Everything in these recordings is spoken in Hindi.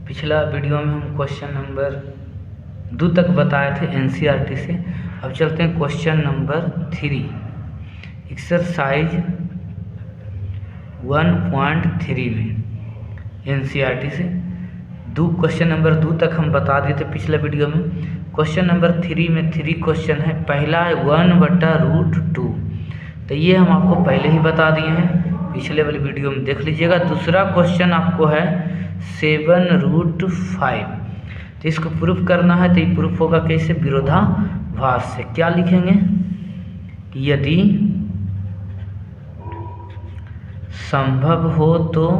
पिछला वीडियो में हम क्वेश्चन नंबर 2 तक बताए थे एनसीईआरटी से। अब चलते हैं क्वेश्चन नंबर 3 एक्सरसाइज 1.3 में एनसीईआरटी से क्वेश्चन नंबर 2 तक हम बता दिए थे पिछले वीडियो में। क्वेश्चन नंबर 3 में 3 क्वेश्चन है। पहला है 1/√2, तो ये हम आपको पहले ही बता दिए हैं, पिछले वाली वीडियो में देख लीजिएगा। दूसरा क्वेश्चन आपको है 7√5, तो इसको प्रूफ करना है। तो ये प्रूफ होगा कैसे? विरोधाभास से। क्या लिखेंगे कि यदि संभव हो तो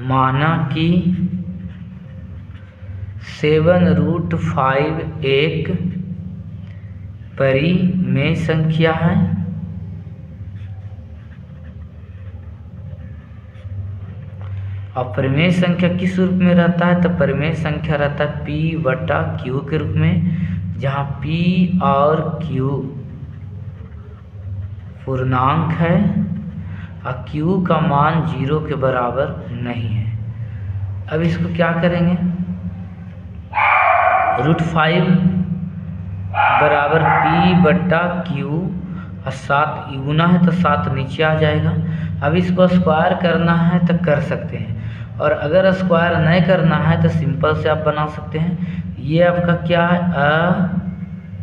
माना कि 7√5 एक परिमेय संख्या है और परिमेय संख्या किस रूप में रहता है? तो परिमेय संख्या रहता है P/Q के रूप में, जहाँ P और Q पूर्णांक है और Q का मान 0 के बराबर नहीं है। अब इसको क्या करेंगे? √5 बराबर P/Q और 7 गुना है तो 7 नीचे आ जाएगा। अब इसको स्क्वायर करना है तो कर सकते हैं, और अगर स्क्वायर नहीं करना है तो सिंपल से आप बना सकते हैं। ये आपका क्या है?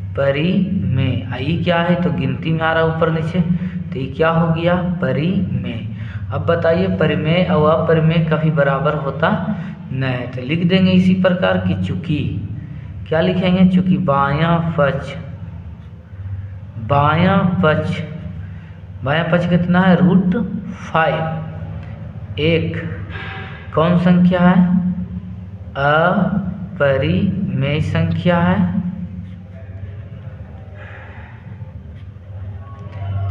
अपरिमेय। आई क्या है? तो गिनती में आ रहा ऊपर नीचे, तो ये क्या हो गया? परिमेय। अब बताइए परिमेय और अपरिमेय कभी बराबर होता नहीं, तो लिख देंगे इसी प्रकार की चूंकि, क्या लिखेंगे? चूंकि बायां पक्ष कितना है? √5 एक कौन संख्या है? अपरिमेय संख्या है,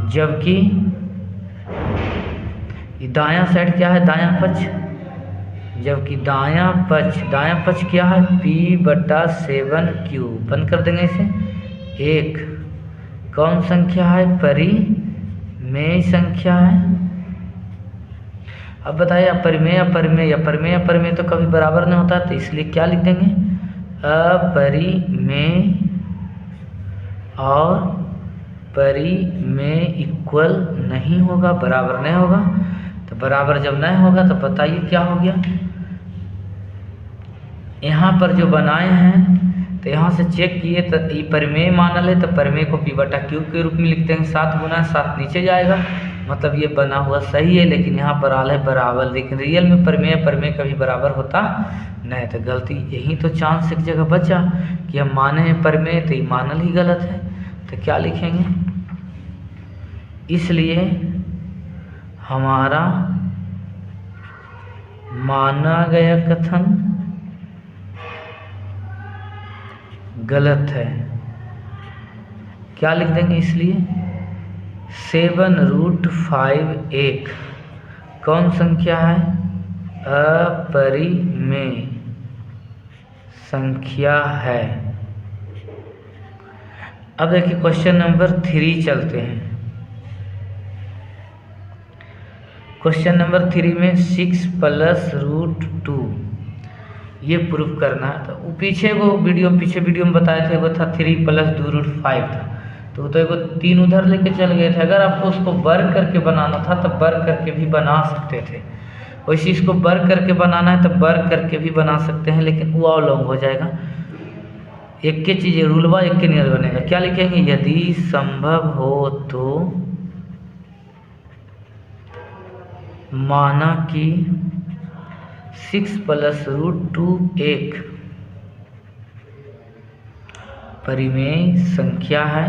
जबकि दायां साइड क्या है? दायां पक्ष, जबकि दायां पक्ष क्या है? P/7Q। बंद कर देंगे इसे। एक कौन संख्या है? परिमेय संख्या है। अब बताइए अपरिमेय तो कभी बराबर नहीं होता, तो इसलिए क्या लिख देंगे? अपरिमेय और परिमेय इक्वल नहीं होगा, बराबर नहीं होगा। तो बराबर जब नहीं होगा तो बताइए क्या हो गया? यहाँ पर जो बनाए हैं तो यहाँ से चेक किए तो ये परिमेय मानल है, तो परिमेय को P/Q के रूप में लिखते हैं। 7 गुना 7 नीचे जाएगा, मतलब ये बना हुआ सही है, लेकिन यहाँ पर आल है बराबर। लेकिन रियल में परिमेय कभी बराबर होता नहीं, तो गलती यही तो चांस एक जगह बचा कि हम माने हैं परिमेय, तो ये मानल ही गलत है। तो क्या लिखेंगे? इसलिए हमारा माना गया कथन गलत है। क्या लिख देंगे? इसलिए 7√5 एक कौन संख्या है? अपरिमेय संख्या है। अब देखिए क्वेश्चन नंबर 3 चलते हैं। क्वेश्चन नंबर 3 में 6 + √2 ये प्रूफ करना है। तो पीछे वीडियो में बताए थे, वो था 3 + 2√5 था, तो एगो 3 उधर लेके चल गए थे। अगर आपको उसको वर्ग करके बनाना था तो वर्ग करके भी बना सकते थे। वैसे इसको वर्ग करके बनाना है तो वर्ग करके भी बना सकते हैं, लेकिन वो और लॉन्ग हो जाएगा। एक के चीज़ रूलवा एक के नियर बनेगा। क्या लिखेंगे? यदि संभव हो तो माना कि 6 + √2 एक परिमेय संख्या है।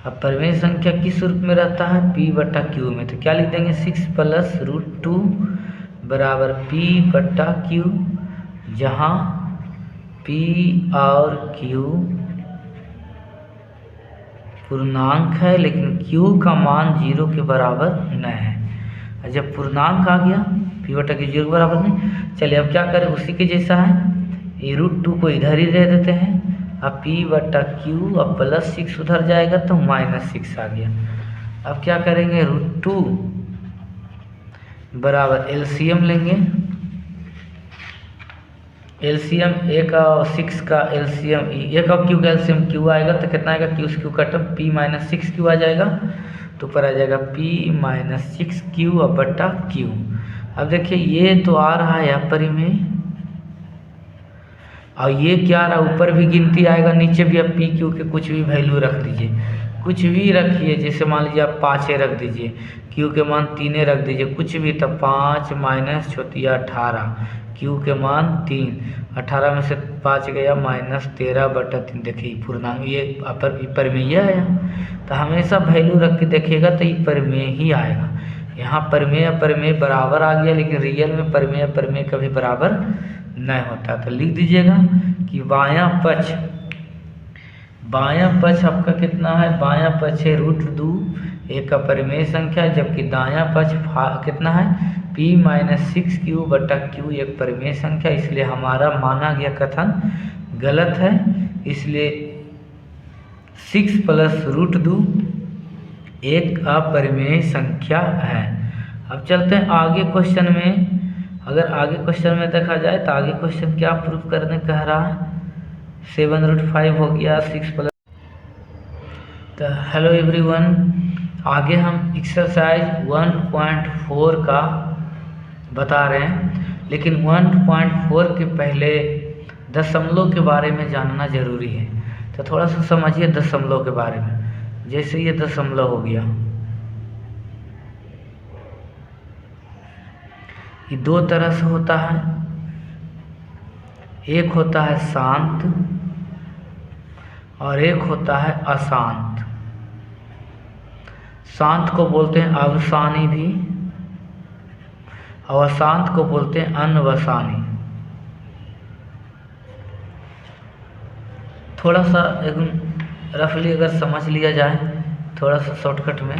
अब परिमेय संख्या किस रूप में रहता है? P/Q में। तो क्या लिख देंगे? 6 + √2 बराबर P/Q, जहाँ P और Q पूर्णांक है, लेकिन Q का मान 0 के बराबर नहीं है। और जब पूर्णांक आ गया P/Q 0 के बराबर नहीं, चलिए अब क्या करें? उसी के जैसा है, ये √2 को इधर ही रह देते हैं, अब P/Q अब +6 उधर जाएगा तो -6 आ गया। अब क्या करेंगे? √2 बराबर एलसीएम लेंगे। एलसीएम एक और 6 का एलसीएम, एक और क्यू का एलसीएम क्यू आएगा तो कितना आएगा, क्यू से क्यू कटम पी माइनस 6 क्यू आ जाएगा, तो ऊपर आ जाएगा पी माइनस 6 क्यू और बट्टा क्यू। अब देखिए ये तो आ रहा है यहाँ पर में, और ये क्या आ रहा है, ऊपर भी गिनती आएगा, नीचे भी आप पी क्यू के कुछ भी वैल्यू रख दीजिए, कुछ भी रखिए। जैसे मान लीजिए आप 5 रख दीजिए, क्यू के मान 3 रख दीजिए, कुछ भी, तब 5 माइनस 18, क्यू के मान 3, 18 में से 5 गया माइनस 13/3। देखिए पूर्णांक ये अपर में ये आया, तो हमेशा वैल्यू रख के देखिएगा तो ये पर में ही आएगा। यहाँ परमेय बराबर आ गया, लेकिन रियल में परमेय कभी बराबर नहीं होता। तो लिख दीजिएगा कि बायां पक्ष आपका कितना है, बायां पक्ष है √2 एक का परिमेय संख्या, जबकि दायां पक्ष कितना है p माइनस 6 क्यू बटा क्यू एक परिमेय संख्या। इसलिए हमारा माना गया कथन गलत है, इसलिए 6 प्लस √2 एक अपरिमेय संख्या है। अब चलते हैं आगे क्वेश्चन में। अगर आगे क्वेश्चन में देखा जाए तो आगे क्वेश्चन क्या प्रूफ करने कह रहा है, 7√5 हो गया 6 प्लस। तो हेलो एवरीवन, आगे हम एक्सरसाइज 1.4 का बता रहे हैं, लेकिन 1.4 के पहले दशमलव के बारे में जानना जरूरी है। तो थोड़ा सा समझिए दशमलव के बारे में। जैसे ये दशमलव हो गया, ये दो तरह से होता है, एक होता है शांत और एक होता है अशांत। शांत को बोलते हैं अवसानी भी और अशांत को बोलते हैं अनवसानी। थोड़ा सा एक रफली अगर समझ लिया जाए, थोड़ा सा शॉर्टकट में,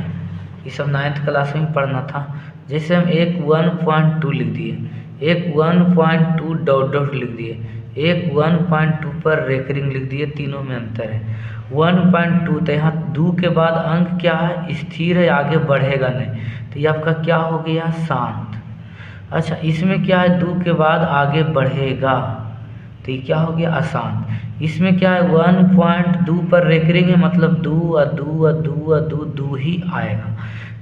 ये सब 9th क्लास में पढ़ना था। जैसे हम एक 1.2 लिख दिए, एक 1.2 डॉट डॉट लिख दिए, एक 1.2 पर रेकरिंग लिख दिए, तीनों में अंतर है। 1.2 तो यहाँ 2 के बाद अंक क्या है, स्थिर है, आगे बढ़ेगा नहीं, तो ये आपका क्या हो गया, शांत। अच्छा, इसमें क्या है, 2 के बाद आगे बढ़ेगा, तो ये क्या हो गया, अशांत। इसमें क्या है, 1.2 पर रेकरिंग है, मतलब 2 ही आएगा,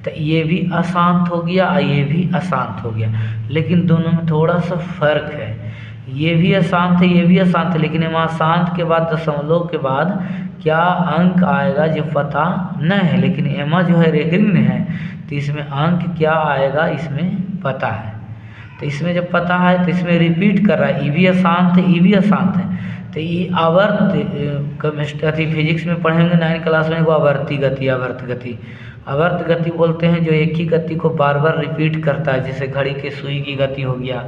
तो ये भी अशांत हो गया और ये भी अशांत हो गया। लेकिन दोनों में थोड़ा सा फर्क है, ये भी अशांत है, ये भी अशांत है, लेकिन वहाँ शांत के बाद दशमलव के बाद क्या अंक आएगा जो पता नहीं है, लेकिन एमा जो है रेकरिंग में है, तो इसमें अंक क्या आएगा इसमें पता है। तो इसमें जब पता है तो इसमें रिपीट कर रहा है, ये भी अशांत है, ये भी अशांत है। तो ये आवर्त फिजिक्स में पढ़ेंगे 9th क्लास में, वो आवर्ती गति। आवर्त गति बोलते हैं जो एक ही गति को बार बार रिपीट करता है, जैसे घड़ी के सुई की गति हो गया,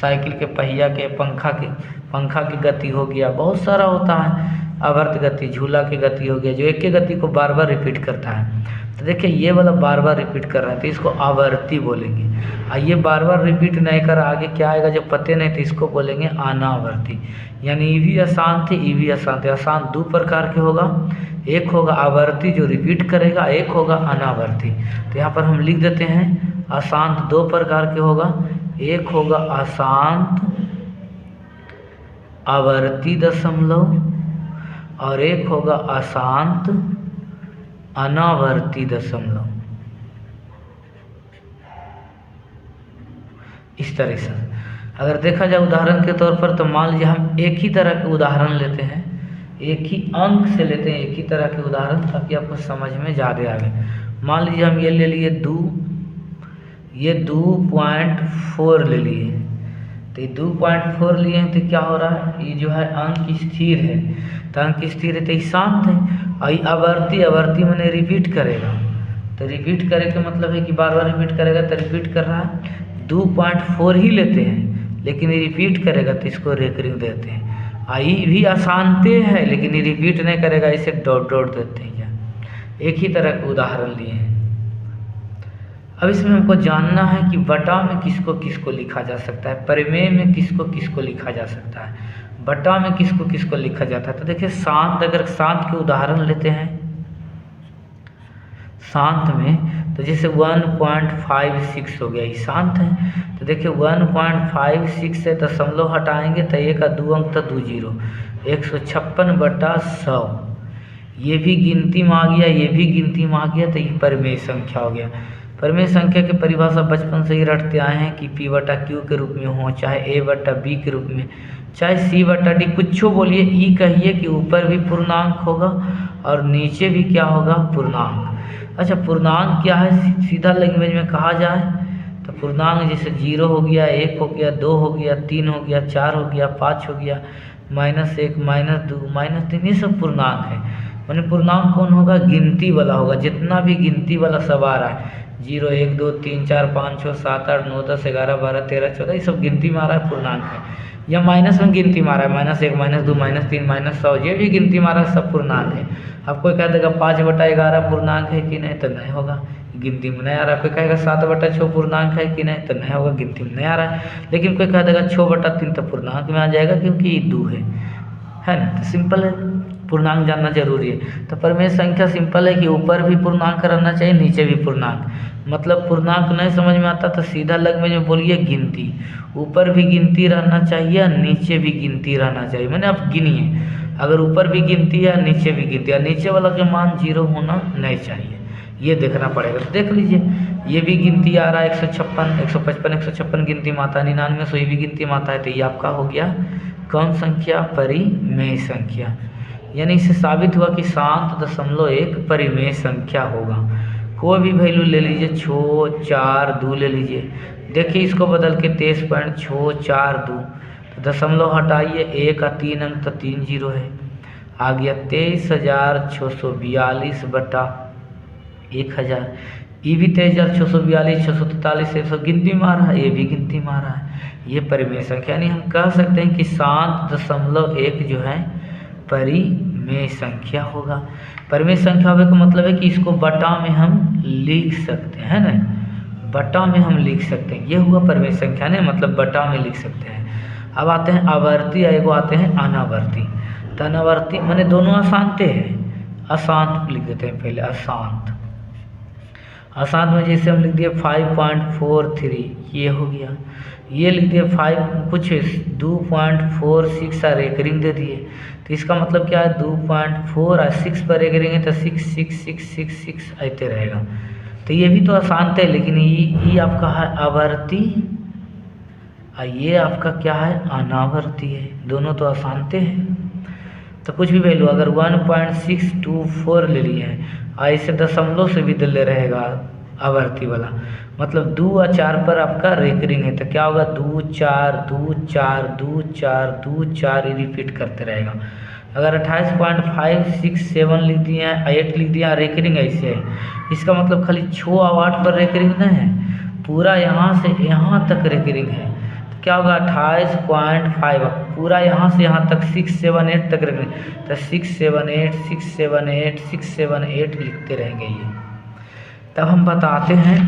साइकिल के पहिया के, पंखा की गति हो गया, बहुत सारा होता है आवर्त गति। झूला की गति हो गया, जो एक ही गति को बार बार रिपीट करता है। तो देखिए ये वाला बार बार रिपीट कर रहा है, तो इसको आवर्ती बोलेंगे। और ये बार बार रिपीट नहीं कर, आगे क्या आएगा जब पते नहीं, तो इसको बोलेंगे अनावर्ती। यानी ये भी अशांत है, ये भी अशांत है। अशांत 2 प्रकार के होगा, एक होगा आवर्ती जो रिपीट करेगा, एक होगा अनावर्ती। तो यहाँ पर हम लिख देते हैं अशांत 2 प्रकार के होगा, एक होगा अशांत आवर्ती दशमलव और एक होगा अशांत अनावर्ती दशमलव। इस तरह से अगर देखा जाए उदाहरण के तौर पर, तो मान लीजिए हम एक ही तरह के उदाहरण लेते हैं, एक ही अंक से लेते हैं एक ही तरह के उदाहरण, ताकि आपको समझ में ज़्यादा आवे। मान लीजिए हम ये ले लिए 2.4 ले लिए, तो ये 2.4 लिए हैं, तो क्या हो रहा है, ये जो है अंक स्थिर है, तो अंक स्थिर है तो ये शांत है। और आवर्ती मैंने रिपीट करेगा, तो रिपीट करे का मतलब है कि बार बार रिपीट करेगा, तो रिपीट कर रहा है। 2.4 ही लेते हैं, लेकिन ये रिपीट करेगा तो इसको रेकरिंग देते हैं। आई भी अशांति है, लेकिन ये रिपीट नहीं करेगा, इसे डॉट डॉट देते हैं। एक ही तरह के उदाहरण लिए हैं। अब इसमें हमको जानना है कि बटा में किसको किसको लिखा जा सकता है, परिमेय में किसको किसको लिखा जा सकता है, बटा में किसको किसको लिखा जाता है। तो देखिए शांत, अगर शांत के उदाहरण लेते हैं, शांत में, तो जैसे 1.56 हो गया, ये शांत है। तो देखिए 1.56 से दशमलव हटाएंगे तो 1 का 2 अंक तो 2 जीरो, 156/100। ये भी गिनती में आ गया, ये भी गिनती में आ गया, तो ये परिमेय संख्या हो गया। परिमेय संख्या की परिभाषा बचपन से ही रटते आए हैं कि P/Q के रूप में हो, चाहे A/B के रूप में, चाहे C/D, कुछ बोलिए, ई कहिए कि ऊपर भी पूर्णांक होगा और नीचे भी क्या होगा, पूर्णांक। अच्छा, पूर्णांक क्या है सीधा लैंग्वेज में कहा जाए तो पूर्णांक जैसे 0 हो गया, 1 हो गया, 2 हो गया, 3 हो गया, 4 हो गया, 5 हो गया, -1, -2, -3, ये सब पूर्णांक है। माने पूर्णांक कौन होगा, गिनती वाला होगा। जितना भी गिनती वाला सब आ रहा है, 0, 1, 2, 3, 4, 5, 6, 7, 8, 9, 10, 11, 12, 13, 14, ये सब गिनती में आ रहा है, पूर्णांक है। या माइनस में गिनती में आ रहा है, -1, -2, -3, -100, ये भी गिनती में आ रहा है, सब पूर्णांक है। अब कोई कह देगा 5/11 पूर्णांक है कि नहीं, तो नहीं होगा, गिनती में नहीं आ रहा है। कोई कहेगा 7/6 पूर्णांक है कि नहीं, तो नहीं होगा, गिनती में नहीं आ रहा है। लेकिन कोई कह देगा 6/3 तो पूर्णांक में आ जाएगा, क्योंकि ये 2 है ना। तो सिंपल है, पूर्णांक जानना जरूरी है। तो परिमेय संख्या सिंपल है कि ऊपर भी पूर्णांक रहना चाहिए, नीचे भी पूर्णांक। मतलब पूर्णांक नहीं समझ में आता तो सीधा लैंग्वेज में बोलिए गिनती, ऊपर भी गिनती रहना चाहिए, नीचे भी गिनती रहना चाहिए। मैंने आप गिनिए, अगर ऊपर भी गिनती है, नीचे भी गिनती है, नीचे वाला के मान 0 होना नहीं चाहिए, ये देखना पड़ेगा। तो देख लीजिए, ये भी गिनती आ रहा है, 156, 155, 156 गिनती में आता है, 99, 100 भी गिनती में आता है। तो ये आपका हो गया कौन संख्या, परिमेय संख्या। यानी इससे साबित हुआ कि शांत दशमलव एक परिमेय संख्या होगा। कोई भी वैल्यू ले लीजिए, 6, 4, 2 ले लीजिए। देखिए इसको बदल के 23.642, तो दशमलव हटाइए, 1 का 3 अंक तो 3 जीरो है, आ गया 23,642/1000। ये भी 23,642, 643, 100 गिनती में आ रहा है, ये भी गिनती में आ रहा है। ये परिमेय संख्या, यानी हम कह सकते हैं कि शांत दशमलव एक जो है परिमेय संख्या होगा। परिमेय संख्या होने का मतलब है कि इसको बटा में हम लिख सकते हैं ना, बटा में हम लिख सकते हैं, ये हुआ परिमेय संख्या ने, मतलब बटा में लिख सकते हैं। अब आते हैं आवर्ती, एगो आते हैं अनावर्ती। तो अनावर्ती माने दोनों अशांत हैं, अशांत लिख देते हैं पहले, अशांत। अशांत में जैसे हम लिख दिए 5.43, ये हो गया। ये लिख दिए 2.46 और एक रिंग दे दिए, तो इसका मतलब क्या है, 2.4 और 6 पर एक रिंग है, तो 6, 6, 6, 6, 6 ऐसे रहेगा। तो ये भी तो अशांत है, लेकिन ये आपका है आवर्ती और ये आपका क्या है, अनावर्ती है। दोनों तो अशांत हैं। तो कुछ भी वैल्यू अगर 1.624 ले लिए हैं, ऐसे दशमलव से भी दिले रहेगा आवर्ती वाला, मतलब 2 और 4 पर आपका रेकरिंग है, तो क्या होगा, 2, 4, 2, 4, 2, 4, 2, 4 ये रिपीट करते रहेगा। अगर 28.567 लिख दिए हैं, 8 लिख दिया, रेकरिंग ऐसे है, इसका मतलब खाली 6 और 8 पर रेकरिंग नहीं है, पूरा यहाँ से यहाँ तक रेकरिंग है। तो क्या होगा, 28.5 पूरा यहाँ से यहाँ तक 678 तक रेकरिंग, तो 678, 678, 678 लिखते रहेंगे ये। तब हम बताते हैं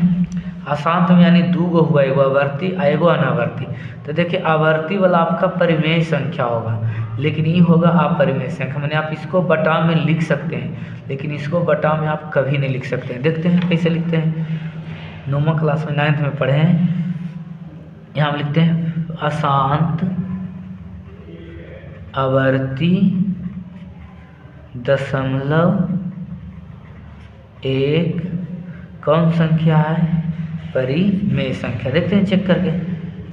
अशांत में, यानी 2 गो हुआ, एगो आवर्ती एगो अनावर्ती। तो देखिए आवर्ती वाला आपका परिमेय संख्या होगा, लेकिन ये होगा अपरिमेय संख्या। मैंने आप इसको बटा में लिख सकते हैं, लेकिन इसको बटा में आप कभी नहीं लिख सकते हैं। देखते हैं कैसे लिखते हैं, 9वीं क्लास में 9th में पढ़े हैं। यहाँ हम लिखते हैं अशांत आवर्ती दशमलव एक कौन संख्या है, परिमेय संख्या। देखते हैं चेक करके,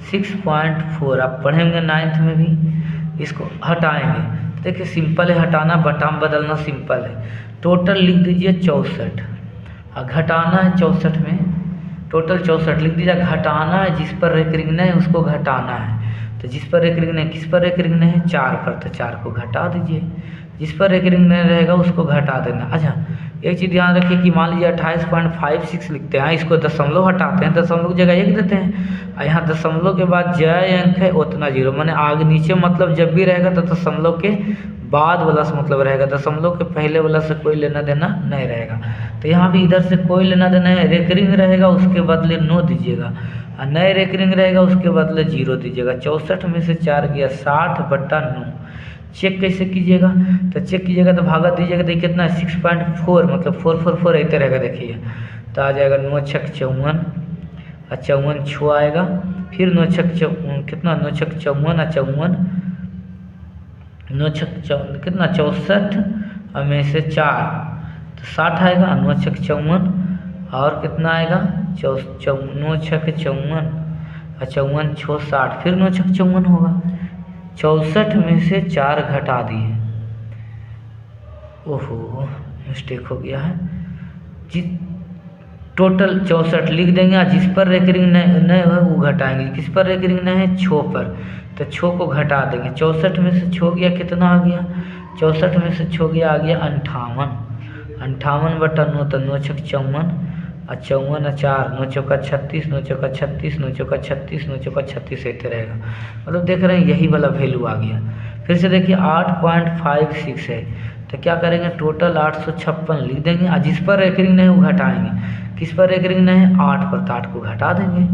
6.4 आप पढ़ेंगे 9th में भी। इसको हटाएंगे, देखिए सिंपल है, हटाना बटा में बदलना सिंपल है। टोटल लिख दीजिए 64 और घटाना है 64 में, टोटल 64 लिख दीजिए। घटाना है जिस पर रेकरिंग नहीं है उसको घटाना है, तो जिस पर रेकरिंग नहीं, किस पर रेकरिंग नहीं है, 4 पर, तो 4 को घटा दीजिए। जिस पर रेकरिंग नहीं रहेगा उसको घटा देना। अच्छा एक चीज़ ध्यान रखिए कि मान लीजिए 28.56 लिखते हैं, इसको दशमलव हटाते हैं, दशमलव की जगह 1 देते हैं, और यहाँ दशमलव के बाद जय अंक है उतना 0, माने आगे नीचे मतलब जब भी रहेगा तो दशमलव के बाद वाला से मतलब रहेगा, दशमलव के पहले वाला से कोई लेना देना नहीं रहेगा। तो यहाँ भी इधर से कोई लेना देना है, रेकरिंग रहेगा उसके बदले 9 दीजिएगा, और नए रेकरिंग रहेगा उसके बदले 0 दीजिएगा। 64 में से 4 गया 60/9, चेक कैसे कीजिएगा, तो चेक कीजिएगा तो भागा दीजिएगा, देखिए कितना है 6.4 मतलब 444 ऐसे रहेगा। देखिए तो आ जाएगा 9 छक 54 और 54 छो आएगा, फिर 9 छक कितना 9 छक 54 और 54 9 छक कितना 64 और में से 4 तो 60 आएगा। 9 छक 54 और कितना आएगा 9 छक 54 और 54 छो 60, फिर 9 छक 54 होगा। 64 में से 4 घटा दिए, ओहो मिस्टेक हो गया है जी। टोटल 64 लिख देंगे और जिस पर रेकरिंग नहीं है वो घटाएंगे। किस पर रेकरिंग नहीं है, छो पर, तो छो को घटा देंगे। 64 में से छो गया कितना आ गया, 64 में से छो गया आ गया 58, 58 बटा 9 तो 9 छक 54 और 54 और 4 9 चौका 36, 9 चौका 36, 9 चौका 36, 9 चौका 36 ऐसे रहेगा। मतलब देख रहे हैं यही वाला वैल्यू आ गया। फिर से देखिए 8.56 है, तो क्या करेंगे टोटल 856 लिख देंगे और जिस पर रेकरिंग नहीं वो घटाएंगे। किस पर रेकरिंग नहीं है, 8 पर, तो 8 को घटा देंगे।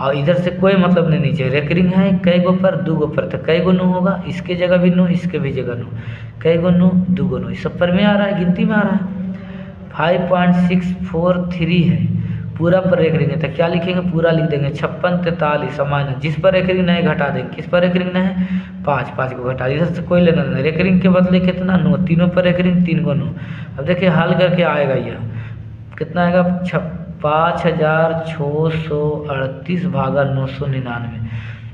और इधर से कोई मतलब नहीं चाहिए, रेकरिंग है कई गो पर, 2 गो पर, तो कई गो नो होगा, इसके जगह भी नो, इसके भी जगह नो, कई गो नो 2 गो नो, इस सब पर में आ रहा है, गिनती में आ रहा है। 5.643 है, पूरा पर रेकरिंग है, तो क्या लिखेंगे पूरा लिख देंगे। 56 43 समान, जिस पर रेकरिंग नहीं घटा देंगे। किस पर रेकरिंग नहीं है, 5, 5 को घटा, इधर से कोई लेना नहीं। रेकरिंग के बदले कितना 9, तीनों पर रेकरिंग 3 गो 9। अब देखिए हल करके आएगा यह कितना आएगा 5638 भागा 999,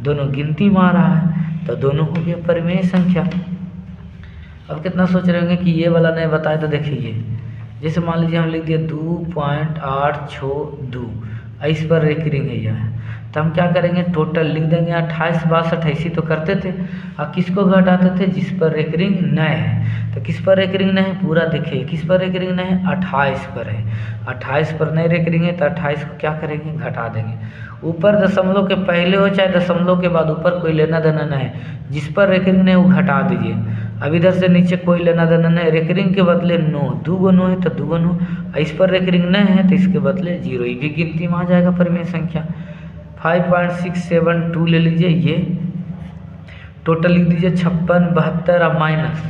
दोनों गिनती में आ रहा है, तो दोनों हो गया परिमेय संख्या। अब कितना सोच रहे होंगे कि ये वाला नहीं बताए, तो देखिए जैसे मान लीजिए हम लिख दिए 2.862, इस पर रेकरिंग है यह, तो हम क्या करेंगे टोटल लिख देंगे 28 62 ऐसी तो करते थे, और किसको घटाते थे, जिस पर रेकरिंग नहीं है। तो किस पर रेकरिंग नहीं है, पूरा देखिए किस पर रेकरिंग नहीं है, 28 पर है। 28 पर नहीं रेकरिंग है तो 28 को क्या करेंगे घटा देंगे। ऊपर दशमलव के पहले हो चाहे दशमलव के बाद, ऊपर कोई लेना देना नहीं है, जिस पर रेकरिंग नहीं वो घटा दीजिए। अब इधर से नीचे कोई लेना देना नहीं, रेकरिंग के बदले 9, 2 गो 9 है तो 2 गो 9, इस पर रेकरिंग नहीं है तो इसके बदले 0, ये भी गिनती में आ जाएगा परिमेय संख्या। 5.672 ले लीजिए, ये टोटल लिख दीजिए 56 72 और माइनस,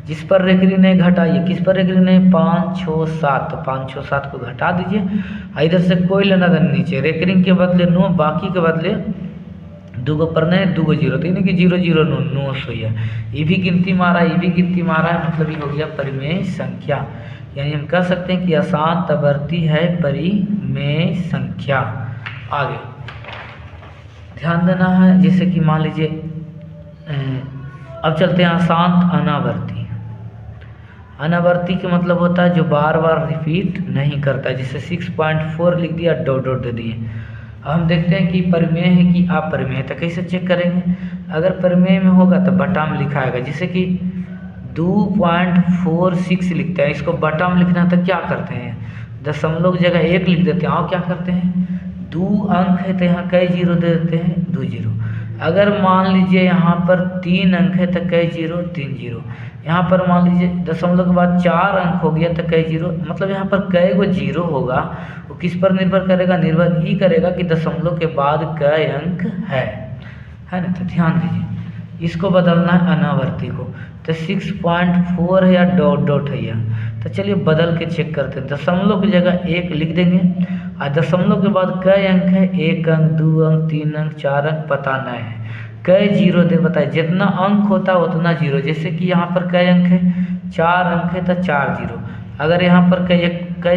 जिस पर रेकरिंग नहीं घटाइए। किस पर रेकरिंग नहीं, 5 6 7, तो 5 6 7 को घटा दीजिए। इधर से कोई लेना देना नीचे, रेकरिंग के बदले 9, बाकी के बदले 2 गो पर नहीं 2 गो 0, तो यानी कि 0 0 9 9 सो है, ये भी गिनती में आ रहा है, ये भी गिनती में आ रहा है, मतलब ये हो गया परिमेय संख्या। यानी हम कह सकते हैं कि अशांतवर्ती है परिमेय संख्या। आगे ध्यान देना है, जैसे कि मान लीजिए अब चलते हैं अशांत अनावर्ती। अनावर्ती का मतलब होता है जो बार बार रिपीट नहीं करता है, जैसे 6.4 लिख दिया डॉट डॉट दे दिए। अब हम देखते हैं कि परिमेय है कि अपरिमेय है, तो कैसे चेक करेंगे। अगर परिमेय में होगा तो बटा में लिखाएगा, जैसे कि 2.46 लिखते हैं, इसको बटा में लिखना तो क्या करते हैं, दशमलव की जगह 1 लिख देते हैं, और क्या करते हैं 2 अंक है तो यहाँ कई 0 दे देते हैं, 2 0। अगर मान लीजिए यहाँ पर 3 अंक है तो कई 0, 3 0। यहाँ पर मान लीजिए दशमलव के बाद 4 अंक हो गया तो कई 0, मतलब यहाँ पर कई गो 0 होगा, वो किस पर निर्भर करेगा, निर्भर ही करेगा कि दशमलव के बाद कई अंक है ना। तो ध्यान दीजिए, इसको बदलना है अनावर्ती को, तो 6.4 है या डॉट डॉट है या, तो चलिए बदल के चेक करते हैं। दशमलव की जगह 1 लिख देंगे, और दशमलव के बाद कई अंक है, 1 अंक 2 अंक 3 अंक 4 अंक पता नहीं है, कई 0 दे बताए, जितना अंक होता है उतना 0। जैसे कि यहाँ पर कई अंक है, 4 अंक है तो 4 0। अगर यहाँ पर कई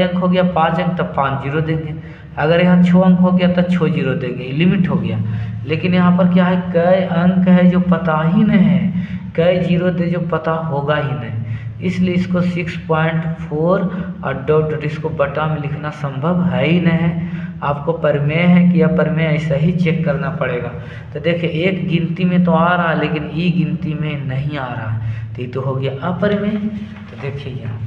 अंक हो गया 5 अंक तो 5 0 देंगे। अगर यहाँ 6 अंक हो गया तो 6 0 देंगे, लिमिट हो गया। लेकिन यहाँ पर क्या है, कई अंक है जो पता ही नहीं है, कई 0 दे जो पता होगा ही नहीं, इसलिए इसको 6.4 और डॉट डॉट इसको बटा में लिखना संभव है ही नहीं है। आपको परिमेय है कि अपरिमेय ऐसा ही चेक करना पड़ेगा। तो देखिए एक गिनती में तो आ रहा है लेकिन ई गिनती में नहीं आ रहा है, तो ये तो हो गया अपरिमेय। तो देखिए यहाँ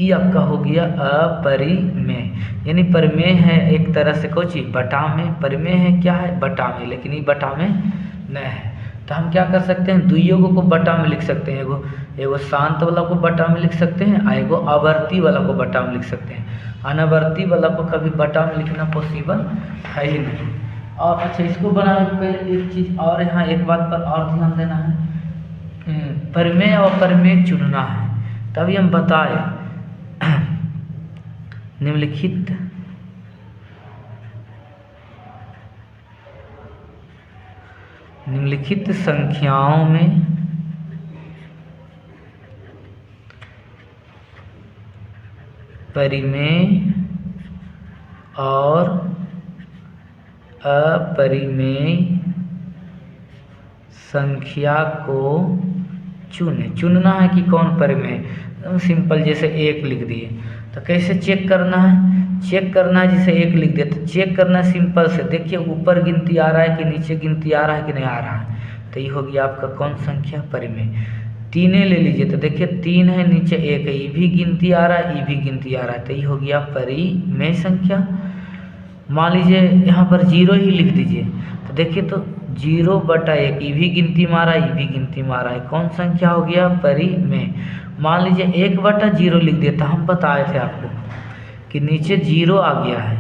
ई आपका हो गया अपरिमेय, यानी परिमेय है एक तरह से कोई चीज बटा में, परिमेय है क्या है बटा में, लेकिन ये बटा में नहीं है। तो हम क्या कर सकते हैं, दुइयों को बटा में लिख सकते हैं, एगो शांत वाला को बटा में लिख सकते हैं और एगो आवर्ती वाला को बटा में लिख सकते हैं। अनावर्ती वाला को कभी बटा में लिखना पॉसिबल है ही नहीं। और अच्छा इसको बनाने से पहले एक चीज़ और, यहाँ एक बात पर और ध्यान देना है परिमेय और अपरिमेय चुनना है। तभी हम बताए निम्नलिखित संख्याओं में परिमेय और अपरिमेय संख्या को चुनना है कि कौन परिमेय। सिंपल, जैसे 1 लिख दिए तो कैसे चेक करना है? चेक करना है जैसे 1 लिख दिया तो चेक करना है सिंपल से, देखिए ऊपर गिनती आ रहा है कि नीचे गिनती आ रहा है कि नहीं आ रहा है। तो ये हो गया आपका कौन संख्या? परिमेय। 3 ले लीजिए तो देखिए 3 है, नीचे 1 है, ये भी गिनती आ रहा है, ये भी गिनती आ रहा है, तो ये हो गया परिमेय संख्या। मान लीजिए यहाँ पर 0 ही लिख दीजिए तो देखिए तो 0/1, ये भी गिनती मारा, ये भी गिनती मारा है, कौन संख्या हो गया? परिमेय। मान लीजिए 1/0 लिख दिया तो हम बताए थे आपको कि नीचे 0 आ गया है,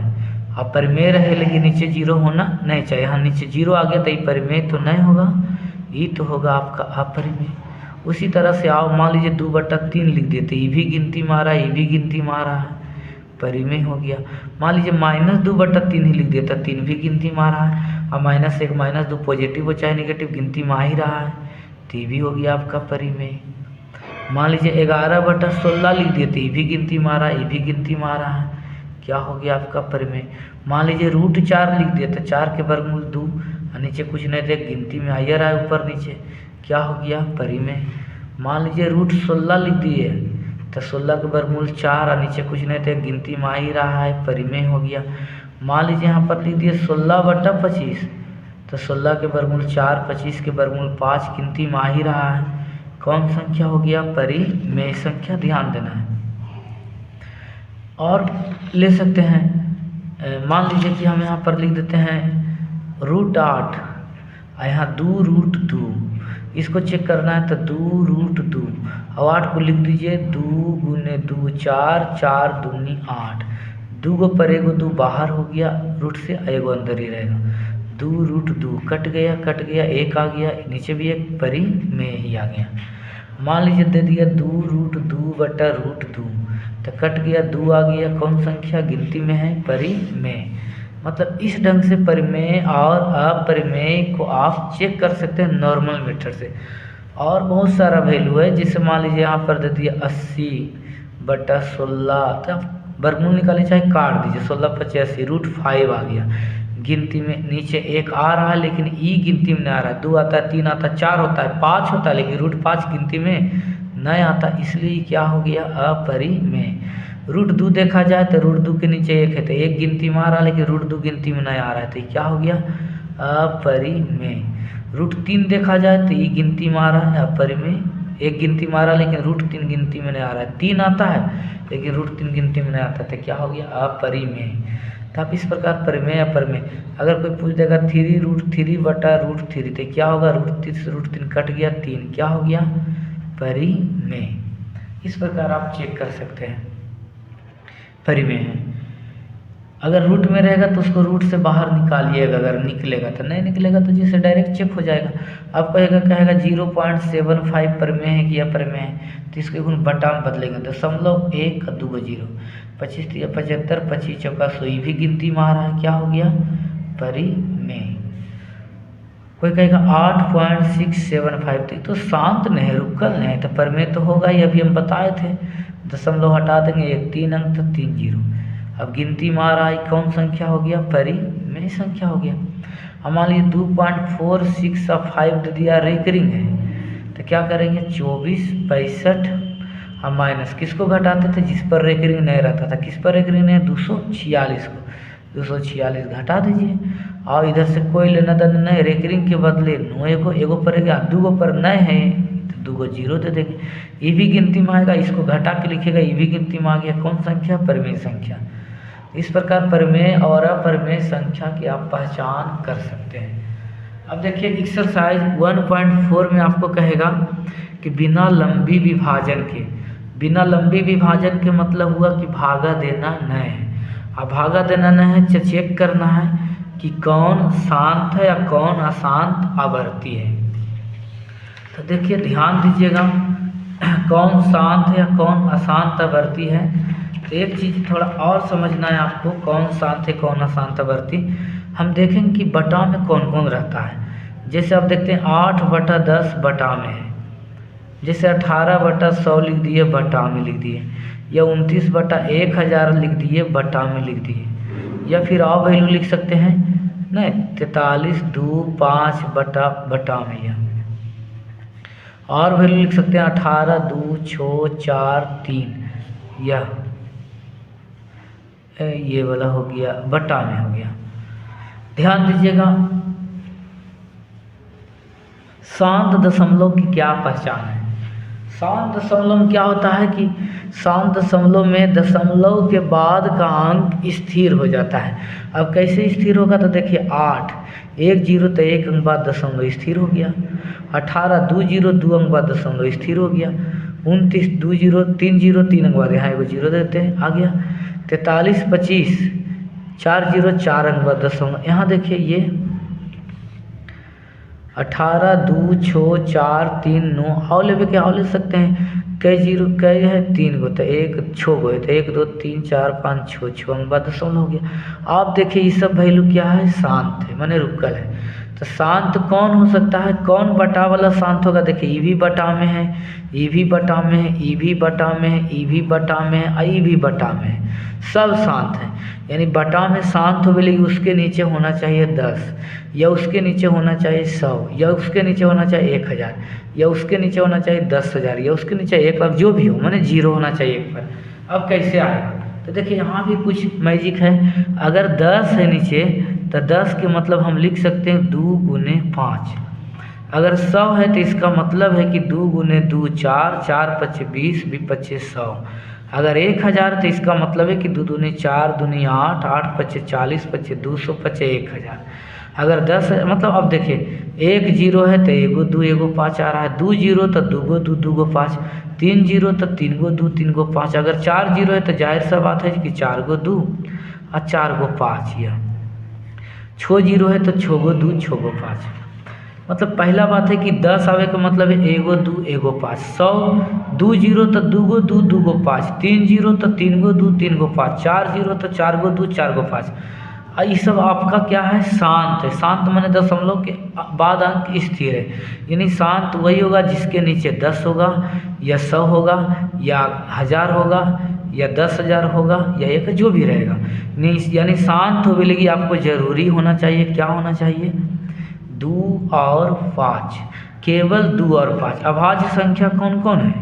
अब परिमेय रहे लेकिन नीचे 0 होना नहीं चाहिए। हाँ, नीचे 0 आ गया तो ये परिमेय तो नहीं होगा, ये तो होगा आपका अपरिमेय। उसी तरह से आओ, मान लीजिए 2/3 लिख देते, ये भी गिनती मारा, ये भी गिनती मारा है, परिमेय हो गया। मान लीजिए -2/3 ही लिख देता, 3 भी गिनती मारा है, और -1 -2 पॉजिटिव हो चाहे नेगेटिव गिनती में आ ही रहा है, तो ये भी हो गया आपका परिमेय। मान लीजिए 11/16 लिख देते, ये भी गिनती मारा, ये भी गिनती मारा है, क्या हो गया आपका परिमेय। मान लीजिए √4 लिख दिया तो 4 के वर्गमूल 2, और नीचे कुछ नहीं थे, गिनती में आइए रहा है ऊपर नीचे, क्या हो गया? परिमेय। मान लीजिए √16 लिख दिए तो 16 के वर्गमूल 4, और नीचे कुछ नहीं थे, गिनती में आ ही रहा है, परिमेय हो गया। मान लीजिए यहाँ पर लिख दिए 16/25 तो 16 के वर्गमूल 4, 25 के वर्गमूल 5, गिनती में आ ही रहा है, कौन संख्या हो गया? परिमेय संख्या, ध्यान देना है। और ले सकते हैं, मान लीजिए कि हम यहाँ पर लिख देते हैं √8 और यहाँ 2√2, इसको चेक करना है तो 2√2 और 8 को लिख दीजिए 2 × 2 4, 4 दूनी 8, 2 को पर 1 2 बाहर हो गया रूट से, 1 अंदर ही रहेगा, 2√2 कट गया 1 आ गया, नीचे भी एक परिमेय ही आ गया। मान लीजिए दे दिया 2√2/√2 तो कट गया 2 आ गया, कौन संख्या? गिनती में है, परिमेय। मतलब इस ढंग से परिमेय और अपरिमेय को आप चेक कर सकते हैं नॉर्मल मेथड से। और बहुत सारा वैल्यू है, जैसे मान लीजिए यहाँ पर दे दिया 80/16 तो वर्गमूल निकालिए चाहे काट दीजिए, 16×85 √5 आ गया, गिनती में नीचे 1 आ रहा है लेकिन ई गिनती में नहीं आ रहा है, 2 आता है, 3 आता है, 4 होता है, 5 होता है, लेकिन √5 गिनती में नहीं आता, इसलिए क्या हो गया? अपरिमेय। √2 देखा जाए तो √2 के नीचे 1 है तो 1 गिनती में आ रहा है लेकिन √2 गिनती में नहीं आ रहा है, तो क्या हो गया? अपरिमेय। √3 देखा जाए तो ये गिनती में आ रहा है, अपरिमेय। 1 गिनती में आ रहा है लेकिन √3 गिनती में नहीं आ रहा है, 3 आता है लेकिन √3 गिनती में नहीं आता, तो क्या हो गया? अपरिमेय। तो आप इस प्रकार परिमेय अपरिमेय, अगर कोई पूछ देगा 3√3/√3 तो क्या होगा? √3 से √3 कट गया, 3 क्या हो गया? परिमेय। इस प्रकार आप चेक कर सकते हैं परिमेय है। अगर रूट में रहेगा तो उसको रूट से बाहर निकालिएगा, अगर निकलेगा तो, नहीं निकलेगा तो जैसे डायरेक्ट चेक हो जाएगा। अब कहेगा 0.75 परिमेय है कि अपरिमेय है, तो इसके गुण बटा में बदलेंगे, 0.1 और 2 0, 25 3 75, 25 चौका 100, ये भी गिनती में आ रहा है, क्या हो गया? परिमेय। कोई कहेगा 8.675 तो शांत नहीं, रुकल नहीं, तो परिमेय तो होगा ही, अभी हम बताए थे, दशमलव हटा देंगे, 1 3 अंक तो 3 0, अब गिनती में आ रहा है, कौन संख्या हो गया? परिमेय संख्या हो गया। अब मान लीजिए 2.465 दे दिया, रेकरिंग है, तो क्या करेंगे? 24 65 हम माइनस किसको घटाते थे? जिस पर रेकरिंग नहीं रहता था, किस पर रेकरिंग नहीं? 246 को, 246 घटा दीजिए, और इधर से कोई लेना देना नहीं, रेकरिंग के बदले एगो पड़ेगा, 2 पर नहीं है तो 2 0 दे देंगे, ये भी गिनती में आएगा, इसको घटा के लिखेगा, ये भी गिनती में आ गया, कौन संख्या? परिमेय संख्या। इस प्रकार परिमेय और अपरिमेय संख्या की आप पहचान कर सकते हैं। अब देखिए एक्सरसाइज 1.4 में आपको कहेगा कि बिना लंबी विभाजन के, बिना लंबी विभाजन के मतलब हुआ कि भागा देना नहीं है, अब भागा देना नहीं है, चेक करना है कि कौन शांत है या कौन अशांत आवर्ती है। तो देखिए ध्यान दीजिएगा, कौन शांत है या कौन अशांतवर्ती है। तो एक चीज़ थोड़ा और समझना है आपको, कौन शांत है कौन अशांतवर्ती। हम देखेंगे कि बटा में कौन कौन रहता है। जैसे आप देखते हैं 8/10 बटा में है, जैसे 18/100 लिख दिए बटा में लिख दिए, या 29/1000 लिख दिए बटा में लिख दिए, या फिर और वैल्यू लिख सकते हैं नहीं 43/2 बटा में, या और वैल्यू लिख सकते हैं 18/2 या ये वाला हो गया बटा में हो गया। ध्यान दीजिएगा, शांत दशमलव की क्या पहचान है। शांत दशमलव में क्या होता है कि शांत दशमलव में दशमलव के बाद का अंक स्थिर हो जाता है। अब कैसे स्थिर होगा, तो देखिए 8 1 0 तो 1 अंक बाद दशमलव स्थिर हो गया, 18 2 0 2 अंक बाद दशमलव स्थिर हो गया, 29 2 0 3 0 3 अंक बाद यहाँ एगो 0 देते हैं आ गया, 43 25 4 0 4 अंक बाद दशमलव। यहाँ देखिए ये 18 2 6 4 3 9 और ले क्या और ले सकते हैं, कई जीरो कई है 3 गो तो 1 6 गो है तो 1 2 3 4 5 6 अंक बाद दशमलव हो गया। आप देखिए ये सब वैल्यू क्या है, शांत है माने रुकल है। तो शांत कौन हो सकता है, कौन बटा वाला शांत होगा। देखिए ई भी बटा में है, ई भी बटा में है, ई भी बटा में है, ई भी बटा में है, ई भी बटा में है, सब शांत है। यानी बटा में शांत हो लेकिन उसके नीचे होना चाहिए 10, या उसके नीचे होना चाहिए 100, या उसके नीचे होना चाहिए 1000, या उसके नीचे होना चाहिए 10,000, या उसके नीचे 1 लाख, जो भी हो माने 0 होना चाहिए एक पर। अब कैसे आएगा, तो देखिए यहाँ भी कुछ मैजिक है। अगर 10 है नीचे तो 10 के मतलब हम लिख सकते हैं 2 गुने 5। अगर 100 है तो इसका मतलब है कि 2 गुने 2 4, 4 5 20, 20 25 100। अगर 1000 तो इसका मतलब है कि 2 दूनी 4, दूनी 8, 8 25 40, 25 200, 25 1000। अगर 10 है मतलब अब देखिए 1 0 है तो 1 2 1 5 आ रहा है, 2 0 तो 2 2 2 5, 3 0 तो 3 2 3 5। अगर 4 0 है तो जाहिर सा बात है कि 4 2 और 4 5, या 6 0 है तो 6 2 6 5। मतलब पहला बात है कि 10 आवे का मतलब है 1 2 1 5, 100 2 0 तो 2 2 2 5, 3 0 तो 3 2 3 5, 4 0 तो 4 2 4 5। ये सब आपका क्या है, शांत है। शांत माने दशमलव के बाद अंक स्थिर है, यानी शांत वही होगा जिसके नीचे 10 होगा, या 100 होगा, या 1000 होगा, या 10,000 होगा, या एक जो भी रहेगा। यानी शांत हो लेकिन आपको जरूरी होना चाहिए, क्या होना चाहिए, 2 और 5, केवल 2 और 5। अभाज्य संख्या कौन कौन है,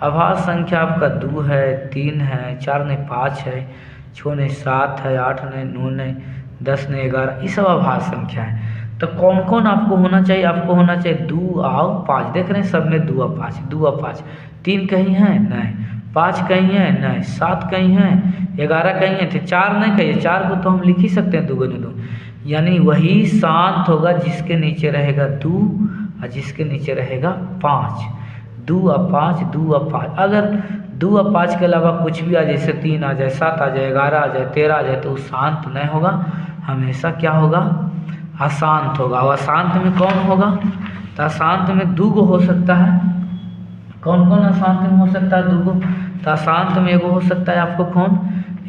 अभाज्य संख्या आपका 2 है, 3 है, 4 नहीं 5 है, 6 नहीं 7 है, 8 नहीं 9 नहीं 10 नहीं 11, ये सब अभाज्य संख्या है। तो कौन कौन आपको होना चाहिए, आपको होना चाहिए 2 और 5। देख रहे हैं सब में 2 और 5, 2 और 5। 3 कहीं है नहीं, 5 कहीं है नहीं, 7 कहीं है, 11 कहीं है, तो 4 नहीं कहिए, 4 को तो हम लिख ही सकते हैं 2 गुने 2। यानी वही शांत होगा जिसके नीचे रहेगा 2 और जिसके नीचे रहेगा 5। 2 और 5, 2 और 5। अगर 2 और 5 के अलावा कुछ भी आ जाए, जैसे 3 आ जाए, 7 आ जाए, 11 आ जाए, 13 आ जाए, तो वो शांत नहीं होगा, हमेशा क्या होगा, अशांत होगा। और अशांत में कौन होगा, तो अशांत में 2 गो हो सकता है। कौन कौन अशांत में हो सकता है, 2 गो। तो अशांत में एगो हो सकता है आपको कौन,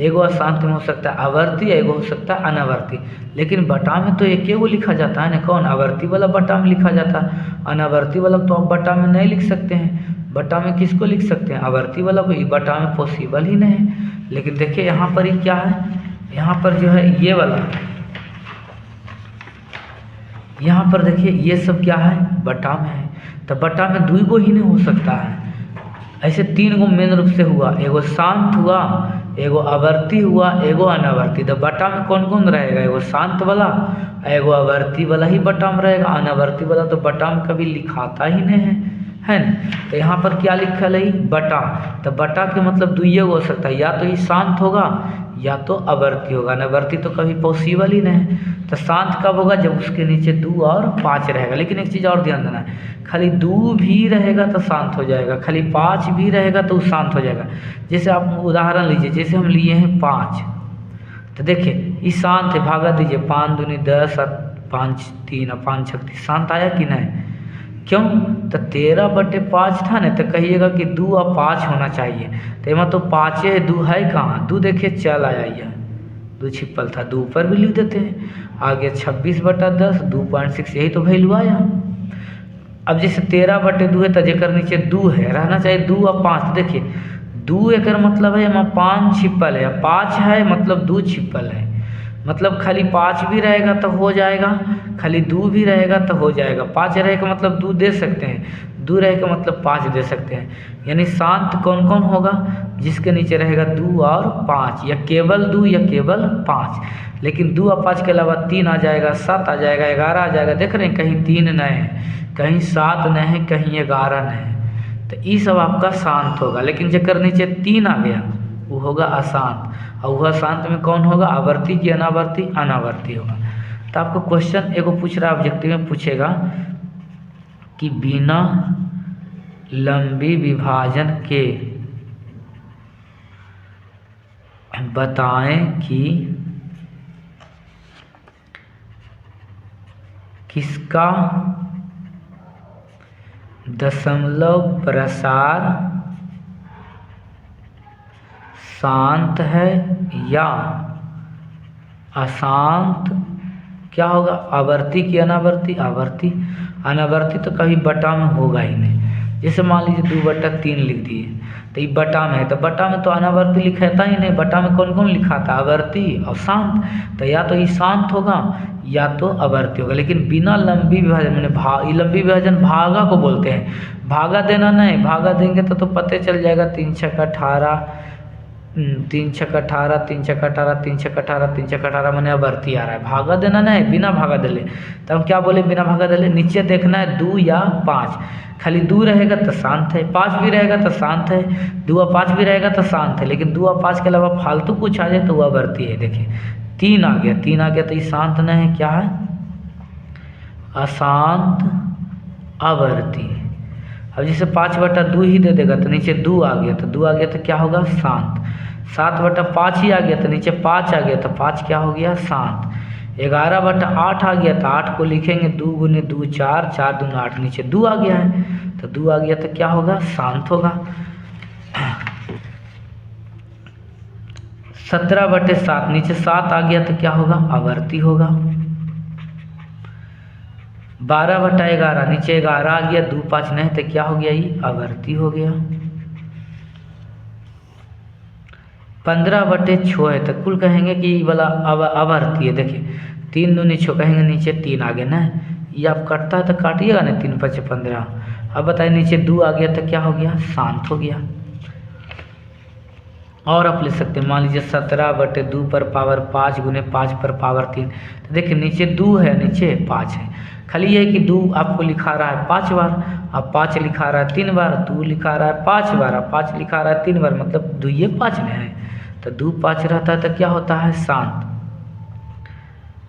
एगो अशांत में हो सकता है आवर्ती, एगो हो सकता है अनावर्ती। लेकिन बटा में तो एक एगो लिखा जाता है ना, कौन, आवर्ती वाला बटा में लिखा जाता है, अनावर्ती वाला तो आप बटा में नहीं लिख सकते हैं। बटा में किसको लिख सकते हैं, आवर्ती वाला को। बटा में पॉसिबल ही नहीं है। लेकिन देखिए यहाँ पर ही क्या है, यहाँ पर जो है ये वाला, यहाँ पर देखिए ये सब क्या है, बटा में है। तो बटा में 2 गो ही नहीं हो सकता है, ऐसे 3 गो मेन रूप से हुआ, एगो शांत हुआ, एगो आवर्ती हुआ, एगो अनावर्ती। तो बटा में कौन कौन रहेगा, एगो शांत वाला, एगो आवर्ती वाला ही बटा में रहेगा। अनावर्ती वाला तो बटा में कभी लिखाता ही नहीं है ना। तो यहाँ पर क्या लिखा है, बटा। तो बटा के मतलब 2 हो सकता है, या तो ये शांत होगा या तो आवर्ती होगा, अनावर्ती तो कभी पॉसिबल ही नहीं है। तो शांत कब होगा, जब उसके नीचे 2 और 5 रहेगा। लेकिन एक चीज़ और ध्यान देना है, खाली 2 भी रहेगा तो शांत हो जाएगा, खाली 5 भी रहेगा तो शांत हो जाएगा। जैसे आप उदाहरण लीजिए, जैसे हम लिए हैं 5, तो देखिए ये शांत है, भागा दीजिए, 5 दूनी 10 और 5 3 और 5 6 शांत आया कि नहीं। क्यों? तो 13/5 था ना, तो कहिएगा कि 2 और 5 होना चाहिए। तो यहाँ तो 5 है, 2 है कहाँ? 2 देखिए चल आया, यह 2 छिपल था, 2 ऊपर भी लिख देते हैं। आगे 26/10 2.6, यही तो वैल्यू आया। अब जैसे 13/2 है तो जेकर नीचे 2 है, रहना चाहिए 2 और 5। देखिए 2 एकर मतलब है यहाँ 5 छिपल है, 5 है मतलब 2 छिपल है, मतलब खाली 5 भी रहेगा तो हो जाएगा, खाली 2 भी रहेगा तो हो जाएगा। 5 रहेगा मतलब 2 दे सकते हैं, 2 रहेगा मतलब 5 दे सकते हैं। यानी शांत कौन कौन होगा? जिसके नीचे रहेगा 2 और 5, या केवल 2 या केवल 5। लेकिन 2 और 5 के अलावा 3 आ जाएगा, 7 आ जाएगा, 11 आ जाएगा। देख रहे हैं कहीं 3 नए हैं, कहीं 7 नए हैं, कहीं 11 नए हैं। तो ये सब आपका शांत होगा। लेकिन जेकर नीचे 3 आ गया वो होगा अशांत। और वह शांत में कौन होगा? आवर्ती की अनावर्ती? अनावर्ती होगा। तो आपको क्वेश्चन एगो पूछ रहा है, ऑब्जेक्टिव में पूछेगा कि बिना लंबी विभाजन के बताएं कि किसका दशमलव प्रसार शांत है या अशांत। क्या होगा? आवर्ती की अनावर्ती? आवर्ती। अनावर्ती तो कभी बटा में होगा ही नहीं। जैसे मान लीजिए 2/3 लिख दिए, तो ये बटा में है, तो बटा में तो अनावर्ती लिखाता ही नहीं। बटा में कौन कौन लिखा था? आवर्ती और शांत। तो या तो ये शांत होगा या तो आवर्ती होगा। लेकिन बिना लंबी विभाजन, मैंने लंबी विभाजन भागा को बोलते हैं, भागा देना नहीं। भागा देंगे तो पता चल जाएगा 3 छक्का 18, 3 छक्का 18, 3 छक्का 18, 3 छक्का 18, 3 छक्का 18, मैंने आवर्ती आ रहा है। भागा देना नहीं, बिना भागा दे ले। तो हम क्या बोले? बिना भागा दे ले। नीचे देखना है 2 या 5, खाली 2 रहेगा तो शांत है, 5 भी रहेगा तो शांत है, 2 और 5 भी रहेगा तो शांत है। लेकिन 2 और 5 के अलावा फालतू कुछ आ जाए तो वो आवर्ती है। देखिए 3 आ गया, 3 आ गया तो ये शांत नहीं है, क्या है? अशांत आवर्ती। अब जैसे 5/2 ही दे देगा तो नीचे 2 आ गया, तो 2 आ गया तो क्या होगा? शांत। 7/5 ही आ गया तो नीचे 5 आ गया, तो 5 क्या हो गया? शांत। 11/8 आ गया तो 8 को लिखेंगे 2 गुने 2 4, 4 दूना 8, नीचे 2 आ गया है, तो 2 आ गया तो क्या होगा? शांत होगा। 17/7, नीचे 7 आ गया तो क्या होगा? आवर्ती होगा। 12/11, नीचे 11 आ गया, 2 5 नहीं तो क्या हो गया? ये आवर्ती हो गया। 15/6 है तो कुल कहेंगे कि ये वाला आवर्ती है। देखिए 3 दूनी 6 कहेंगे, नीचे 3 आ गया ना, ये आप काटता है तो काटिएगा ना, 3 5 15। अब बताइए नीचे 2 आ गया तो क्या हो गया? शांत हो गया। और आप ले सकते हैं, मान लीजिए 17/2 पर पावर 5 गुने 5 पर पावर 3। तो देखिए नीचे 2 है, नीचे 5 है, खाली ये है कि 2 आपको लिखा रहा है 5 बार, अब 5 लिखा रहा है 3 बार, 2 लिखा रहा है 5 बार, अब 5 लिखा रहा है 3 बार, मतलब 2 ये 5 में है, तो 2 5 रहता है तो क्या होता है? शांत।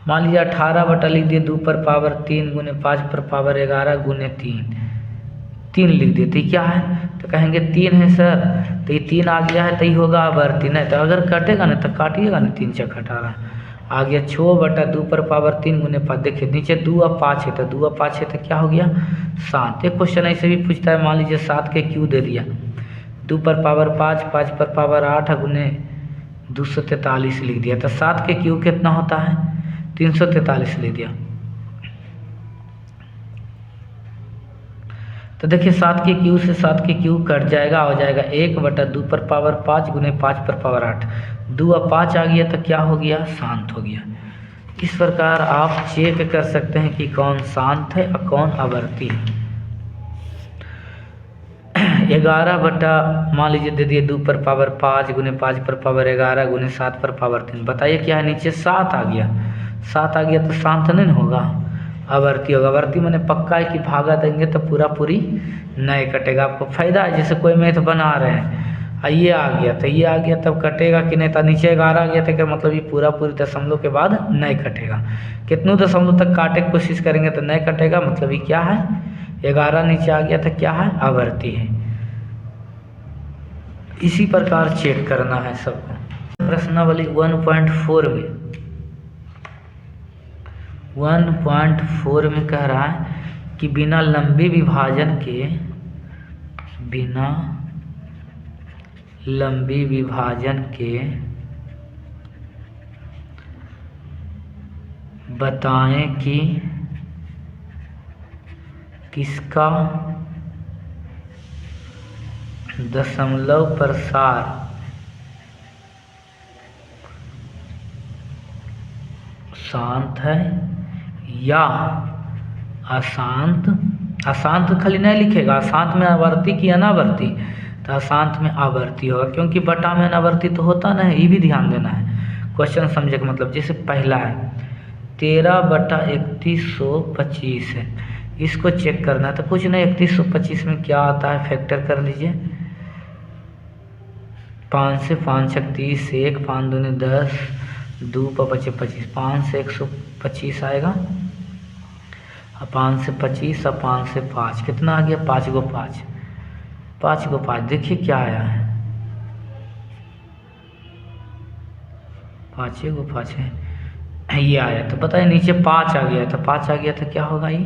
मान लीजिए 18 लिख दिए 2 पर पावर 3 गुने 5 पर पावर 11 गुने 3 लिख दिए, तो क्या है? तो कहेंगे 3 है सर, तो ये 3 आ गया है तो ये होगा आवर्ती। नहीं तो अगर कटेगा ना तो काटिएगा ना, 3 छक्का 18 आ गया। 6/2 पर पावर 3 गुने 5, देखिए नीचे 2 और 5 है, तो 2 और 5 है तो क्या हो गया? शांत। एक क्वेश्चन ऐसे भी पूछता है, मान लीजिए 7 के क्यू दे दिया, 2 पर पावर 5, 5 पर पावर 8 गुने 243 लिख दिया, तो 7 के क्यू कितना होता है? 343 लिख दिया। तो देखिए 7 के क्यू से 7 के क्यू कट जाएगा, हो जाएगा 1/2 पर पावर 5 गुने 5 पर पावर 8, 2 और 5 आ गया तो क्या हो गया? शांत हो गया। इस प्रकार आप चेक कर सकते हैं कि कौन शांत है और कौन आवर्ती है। 11 मान लीजिए दे दिए 2 पर पावर 5 गुने 5 पर पावर 11 गुने 7 पर पावर 3, बताइए क्या है? नीचे 7 आ गया, 7 आ गया तो शांत नहीं होगा, आवर्ती होगा। आवर्ती मैंने पक्का है कि भागा देंगे तो पूरा पूरी नहीं कटेगा, आपको फायदा है। जैसे कोई मैथ बना रहे हैं, ये आ गया तो ये आ गया, तब कटेगा कि नहीं? तो नीचे 11 आ गया तो क्या मतलब ये पूरा पूरी दशमलव के बाद नहीं कटेगा। कितनों दशमलव तक काटे की कोशिश करेंगे तो नहीं कटेगा, मतलब ये क्या है? 11 नीचे आ गया तो क्या है? आवर्ती है। इसी प्रकार चेक करना है सबको। प्रश्नावली 1.4 में 1.4 में कह रहा है कि बिना लंबे विभाजन के बताएं कि किसका दशमलव प्रसार शांत है या अशांत। अशांत खाली नहीं लिखेगा, अशांत में आवर्ती की अनावर्ती, तो अशांत में आवर्ती होगा, क्योंकि बटा में अनावर्ती तो होता नहीं, ये भी ध्यान देना है। क्वेश्चन समझे का मतलब, जैसे पहला है 13/3125 है, इसको चेक करना है। तो कुछ नहीं, 3125 में क्या आता है, फैक्टर कर लीजिए। 5 से 5 छक 30, 1 5 दूनी 10, 2 पर बचे 25, 5 से 125 आएगा, और 5 से 25 और 5 से 5 कितना आ गया, 5 गो 5, 5 गो 5। देखिए क्या आया है, 5 गो 5 है, ये आया। तो बताइए नीचे 5 आ गया, तो 5 आ गया तो क्या होगा, ये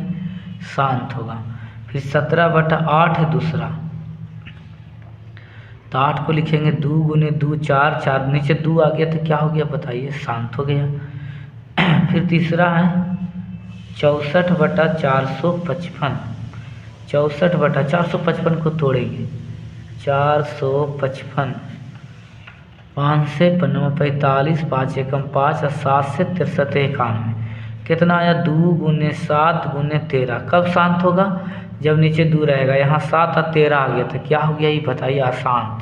शांत होगा। फिर 17/8 है दूसरा, तो 8 को लिखेंगे 2 गुने 2 4, 4 नीचे 2 आ गया तो क्या हो गया बताइए, शांत हो गया। फिर तीसरा है 64/455, 64/455 को तोड़ेंगे, 455, 5 से 45, 5 एकम 5 और 7 से 63 91, कितना आया 2 गुने 7 गुने 13। कब शांत होगा, जब नीचे 2 रहेगा, यहाँ 7 और 13 आ गया तो क्या हो गया, ये बताइए अशांत।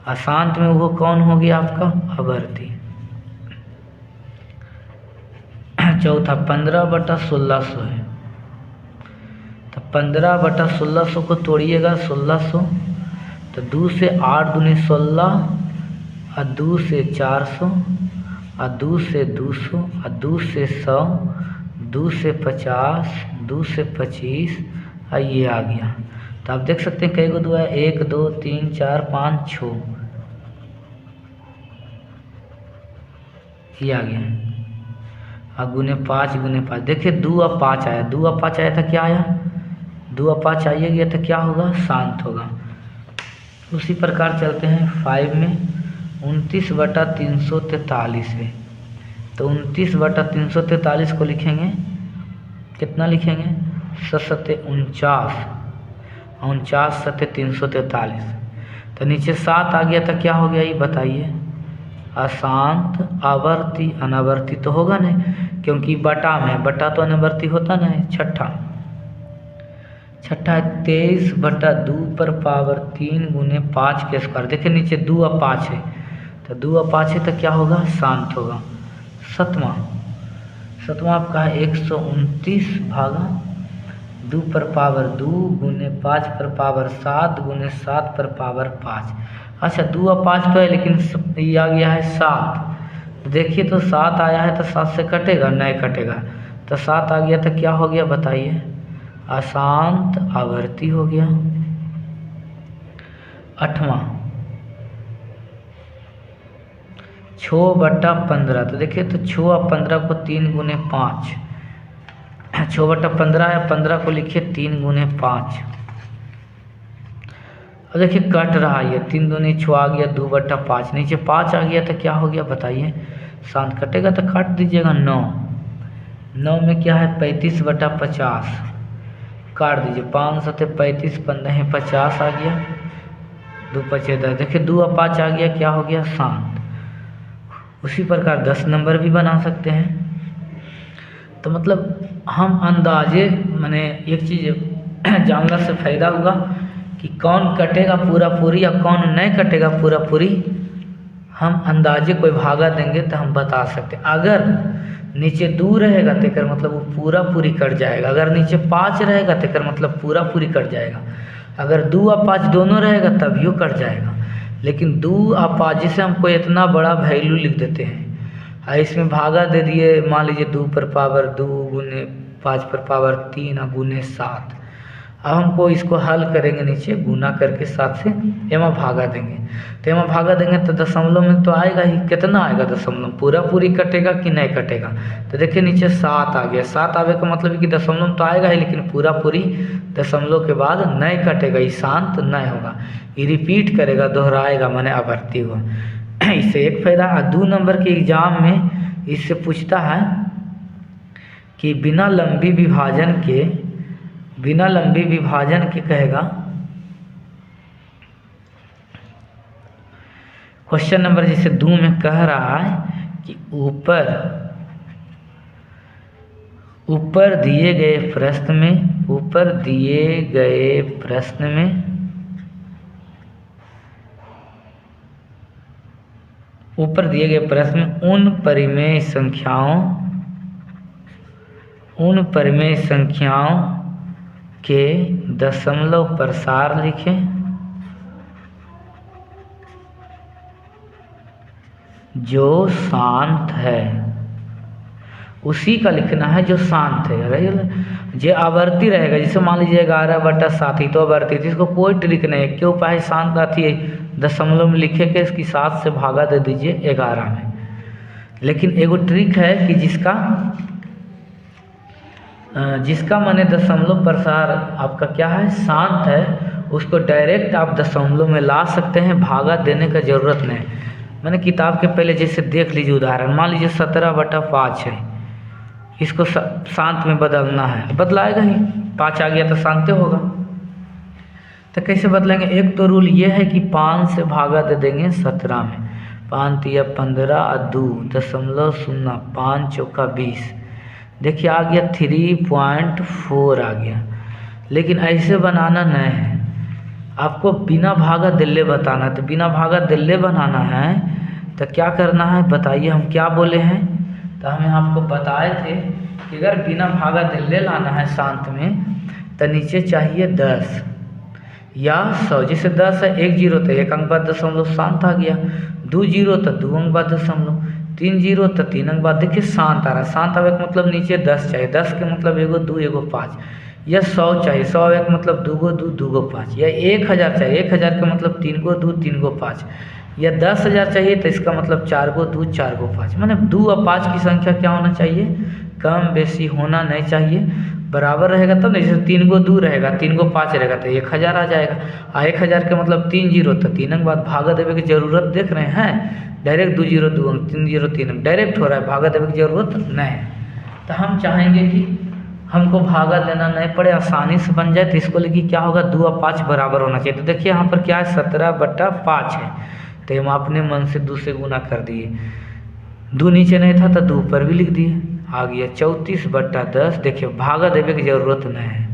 अशांत में वो कौन हो गया आपका, आवर्ती। चौथा 15/1600 है, तो 15/1600 को तोड़िएगा 1600, तो 2 से 8 दूनी 16, और 2 से 400, और 2 से 200, और 2 से 100, 2 से 50, 2 से 25, और ये आ गया। तो आप देख सकते हैं कई गो 2 है, 1 2 3 4 5 6, ये आ गया। और गुने 5 गुने 5, देखिए 2 और 5 आया, 2 और 5 आया था, क्या आया 2 और 5 आइए गया तो क्या होगा, शांत होगा। उसी प्रकार चलते हैं 5 में 29/343 है, तो 29/343 को लिखेंगे, कितना लिखेंगे 49, 49 सत्य 343, तो नीचे 7 आ गया तो क्या हो गया, ये बताइए अशांत। आवर्ती अनावर्ती तो होगा नहीं, क्योंकि बटा में, बटा तो अनावर्ती होता नहीं। छठा 23/2 पर पावर 3 गुने 5 के स्क्वायर, देखिए नीचे 2 और 5 है, तो 2 और 5 है तो क्या होगा, शांत होगा। सतवां आपका है 129/2 पर पावर 2 गुने 5 पर पावर 7 गुने 7 पर पावर 5। अच्छा 2 और 5 तो है, लेकिन ये आ गया है 7, देखिए तो 7 आया है तो 7 से कटेगा, नहीं कटेगा, तो 7 आ गया तो क्या हो गया बताइए, अशांत आवर्ती हो गया। 8वां 6/15, तो देखिए तो 6 और 15 को 3 गुने 5, 6/15 है, 15 को लिखिए 3 गुने 5। अब देखिए कट रहा है, 3 दूनी 6 आ गया, 2/5 नीचे 5 आ गया तो क्या हो गया बताइए, शांत। कटेगा तो काट दीजिएगा। 9 में क्या है 35/50, काट दीजिए, 5 सत्ते 35, 15 50 आ गया, 2 5 10, देखिए 2 और 5 आ गया, क्या हो गया, शांत। उसी प्रकार 10 नंबर भी बना सकते हैं। तो मतलब हम अंदाजे, मैंने एक चीज़ जानने से फ़ायदा हुआ कि कौन कटेगा पूरा पूरी या कौन नहीं कटेगा पूरा पूरी, हम अंदाजे कोई भागा देंगे तो हम बता सकते। अगर नीचे 2 रहेगा तो मतलब वो पूरा पूरी कट जाएगा, अगर नीचे 5 रहेगा तो मतलब पूरा पूरी कट जाएगा, अगर 2 और 5 दोनों रहेगा तब यो कट जाएगा। लेकिन 2 और 5 जिसे हम कोई इतना बड़ा वैल्यू लिख देते हैं और इसमें भागा दे दिए, मान लीजिए 2 पर पावर 2 गुने 5 पर पावर 3 और गुने 7, अब हमको इसको हल करेंगे, नीचे गुना करके 7 से एमा भागा देंगे। तो एमा भागा देंगे तो दशमलव में तो आएगा ही, कितना आएगा दशमलव, पूरा पूरी कटेगा कि नहीं कटेगा। तो देखिए नीचे 7 आ गया, 7 आवे का मतलब कि दशमलव तो आएगा ही, लेकिन पूरा पूरी दशमलव के बाद नहीं कटेगा, ये शांत नहीं होगा, ये रिपीट करेगा, दोहराएगा, माने आवर्ती हुआ। इससे एक फायदा। 2 नंबर के एग्जाम में इससे पूछता है कि बिना लंबी विभाजन के कहेगा। क्वेश्चन नंबर जैसे 2 में कह रहा है कि ऊपर दिए गए प्रश्न में उन परिमेय संख्याओं के दशमलव प्रसार लिखें जो शांत है। उसी का लिखना है जो शांत है, रही जो आवर्ती रहेगा। जैसे मान लीजिए 11/7 ही तो आवर्ती थी, इसको कोई ट्रिक नहीं है, क्यों उपाय शांत आती है, दशमलव में लिखे के इसकी 7 से भागा दे दीजिए 11 में। लेकिन एगो ट्रिक है कि जिसका माने दशमलव प्रसार आपका क्या है, शांत है, उसको डायरेक्ट आप दशमलव में ला सकते हैं, भागा देने का ज़रूरत नहीं। मैंने किताब के पहले जैसे देख लीजिए उदाहरण, मान लीजिए 17/5 है, इसको शांत में बदलना है, बदलाएगा ही, 5 आ गया तो शांत होगा। तो कैसे बदलेंगे, एक तो रूल ये है कि 5 से भागा दे देंगे 17 में, 5 तिया 15 और 2 0.0, 5 चौका 20, देखिए आ गया 3.4 आ गया। लेकिन ऐसे बनाना नहीं है, आपको बिना भागा दिल्ले बताना है। तो बिना भागा दिल्ले बनाना है तो क्या करना है बताइए, हम क्या बोले हैं। तो हमें आपको बताए थे कि अगर बिना भागा दिल्ले लाना है शांत में तो नीचे चाहिए 10 या 100। जैसे 10 है, 1 0 तो 1 अंक बाद दशमलव शांत आ गया, 2 0 तो 2 अंक बाद दशमलव, 3 0 तो 3 अंक बाद, देखिए शांत आ रहा है। शांत आवे का मतलब नीचे 10 चाहिए, 10 के मतलब 1 2 1 5, या 100 चाहिए, 100 आवे का मतलब 2 2 2 5, या 1000 चाहिए, 1000 का मतलब 3 2 3 5, या 10,000 चाहिए तो इसका मतलब 4 2 4 5। मतलब 2 और 5 की संख्या क्या होना चाहिए, कम बेसी होना नहीं चाहिए, बराबर रहेगा तब। नहीं जैसे 3 2 रहेगा, 3 5 रहेगा तो 1000 आ जाएगा, और 1000 का मतलब 3 0 तो 3 अंक बाद भागा देवे की जरूरत देख रहे हैं, डायरेक्ट 2 0 2 अंक, 3 0 3 अंक डायरेक्ट हो रहा है, भागा देवे की जरूरत नहीं है। तो हम चाहेंगे कि हमको भागा देना नहीं पड़े, आसानी से बन जाए। तो इसको लेके क्या होगा, 2 और 5 बराबर होना चाहिए। तो देखिए यहाँ पर क्या है, 17/5 है, तो हम अपने मन से 2 से गुना कर दिए, 2 नीचे नहीं था तो 2 ऊपर भी लिख दिए, आ गया 34/10। देखिए भागा देवे की जरूरत नहीं है,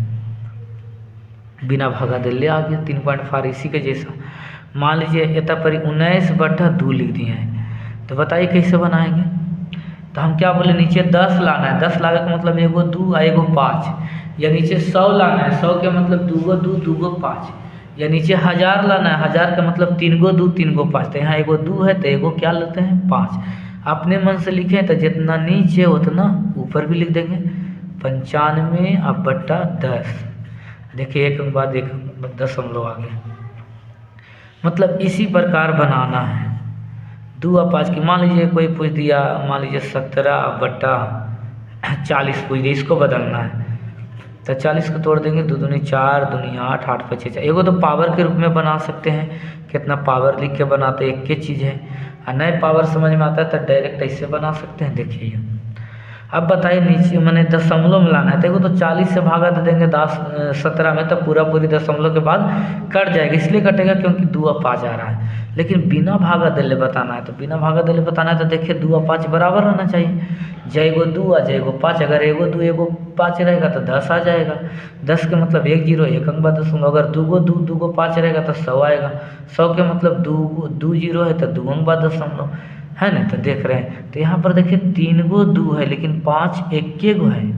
बिना भागा दिल्ले आ गया 3.4, इसी के जैसा। मान लीजिए इतना पर 19/2 लिख दिए हैं, तो बताइए कैसे बनाएंगे। तो हम क्या बोले, नीचे 10 लाना है, 10 लाने का मतलब 1 2 और 1 5, या नीचे 100 लाना है, 100 के मतलब 2 2 2 5, या नीचे 1000 लाना है, 1000 का मतलब 3 2 3 5। तो यहाँ 1 2 है तो 1 क्या लेते हैं 5, अपने मन से लिखें तो जितना नीचे उतना ऊपर भी लिख देंगे, 95/10। देखिए 1 अंक बाद 1 दशमलव आ गया। मतलब इसी प्रकार बनाना है 2 और 5 की। मान लीजिए कोई पूछ दिया, मान लीजिए 17/40 पूछ दिया, इसको बदलना है तो 40 को तोड़ देंगे, 2 दूनी 4, दूनी 8, 8 5 6। एगो तो पावर के रूप में बना सकते हैं, कितना पावर लिख के बनाते हैं, एक ही चीज़ है। और नए पावर समझ में आता है तो डायरेक्ट ऐसे बना सकते हैं। देखिए अब बताइए नीचे मैंने दशमलव में लाना है, देखो तो 40 से भागा दे देंगे 17 में, तो पूरा पूरी दशमलव के बाद कट जाएगा, इसलिए कटेगा क्योंकि 2 और 5 आ रहा है। लेकिन बिना भागा दिल्ले बताना है, तो बिना भागा दिल्ले बताना है तो देखिए 2 और 5 बराबर रहना चाहिए, जय 2 और जय 5। अगर 1 2 1 5 रहेगा तो 10 आ जाएगा, 10 के मतलब 1 0 1 अंक बाद दशमलव। अगर 2 2 2 5 रहेगा तो 100 आएगा, 100 के मतलब 2 0 है तो 2 अंक बाद दशमलव है ना। तो देख रहे हैं, तो यहाँ पर देखिए 3 2 है, लेकिन 5 1 है,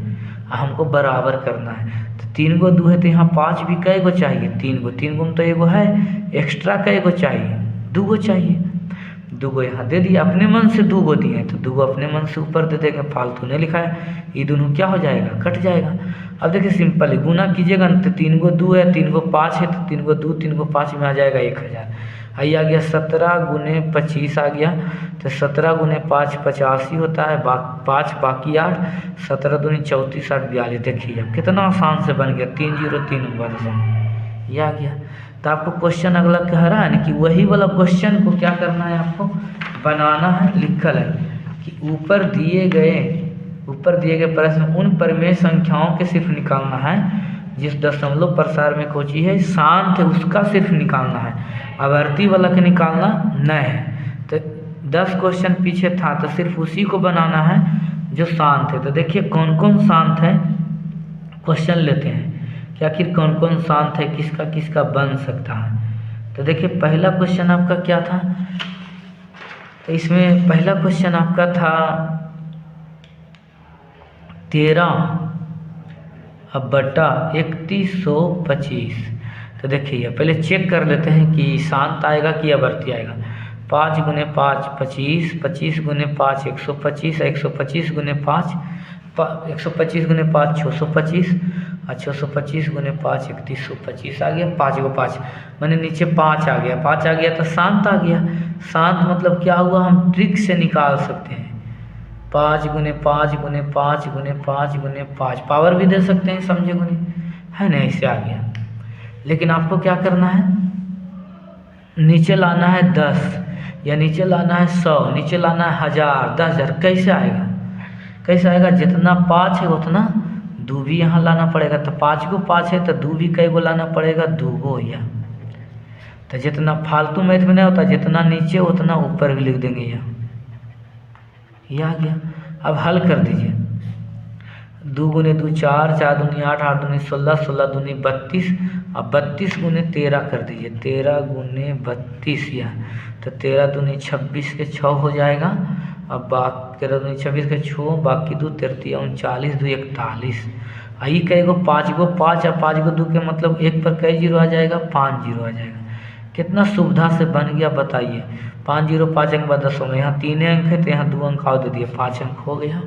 हमको बराबर करना है। तो 3 2 है तो यहाँ 5 भी कै गो चाहिए, 3 में तो 1 है, एक्स्ट्रा कै गो चाहिए, 2 चाहिए। 2 यहाँ दे दिया, अपने मन से 2 दिए हैं तो 2 अपने मन से ऊपर दे देंगे, फालतू नहीं लिखा है। ये दोनों क्या हो जाएगा, कट जाएगा। अब देखिए सिंपल है, गुना कीजिएगा तो 3 को 2 है, 3 को 5 है, तो 3 को 2 3 को 5 में आ जाएगा 1000। आइए आ गया 17 गुने 25 आ गया, तो 17 गुने 5 85 होता है, 5 बाकी 8, 17 दूनी 34 8 42। देखिए अब कितना आसान से बन गया, 303 नंबर ये आ गया। तो आपको क्वेश्चन अगला कह रहा है ना कि वही वाला क्वेश्चन को क्या करना है, आपको बनाना है। लिखल है कि ऊपर दिए गए प्रश्न उन परिमेय संख्याओं के सिर्फ निकालना है जिस दशमलव प्रसार में कोई चीज़ है शांत है, उसका सिर्फ निकालना है, आवर्ती वाला के निकालना नहीं है। तो 10 क्वेश्चन पीछे था तो सिर्फ उसी को बनाना है जो शांत है। तो देखिए कौन कौन शांत है, क्वेश्चन लेते हैं कि आखिर कौन कौन शांत है, किसका किसका बन सकता है। तो देखिए पहला क्वेश्चन आपका क्या था, तो इसमें पहला क्वेश्चन आपका था 13/3125। तो देखिए पहले चेक कर लेते हैं कि शांत आएगा कि आवर्ती आएगा। 5 गुने 5 25, 25 गुने 5 125, 125 गुने 5 125 गुने 5 625, और 625 गुने 5 3125 आ गया। 5 को 5 मैंने नीचे 5 आ गया, 5 आ गया तो शांत आ गया। शांत मतलब क्या हुआ, हम ट्रिक से निकाल सकते हैं। 5 गुने 5 गुने 5 गुने 5 गुने 5, पावर भी दे सकते हैं, समझे गुने है ना, इससे आ गया। लेकिन आपको क्या करना है, नीचे लाना है 10 या नीचे लाना है 100, नीचे लाना है 1000 10,000। कैसे आएगा, कैसे आएगा, जितना 5 है उतना 2 भी यहाँ लाना पड़ेगा। तो 5 को 5 है तो 2 भी कई गो लाना पड़ेगा, 2 गो या। तो जितना फालतू मैथ में नहीं होता, जितना नीचे उतना ऊपर भी लिख देंगे यहाँ, ये आ गया। अब हल कर दीजिए, 2 गुने 2 4, 4 दूनी 8, 8 दूनी 16, 16 दूनी 32, अब 32 गुने 13 कर दीजिए, 13 गुने 32 या, तो 13 दूनी 26 के 6 हो जाएगा। अब 13 दूनी 26 के 6, बाकी 2 13 39, 2 41। आई कई गो 5 को 5 और 5 को 2 के मतलब 1 पर कई जीरो आ जाएगा, 5 जीरो आ जाएगा। कितना सुविधा से बन गया बताइए। 5 0 5 अंक बाद 10 होंगे, यहाँ 3 अंक है तो यहाँ 2 अंक और दे दिए, 5 अंक हो गया।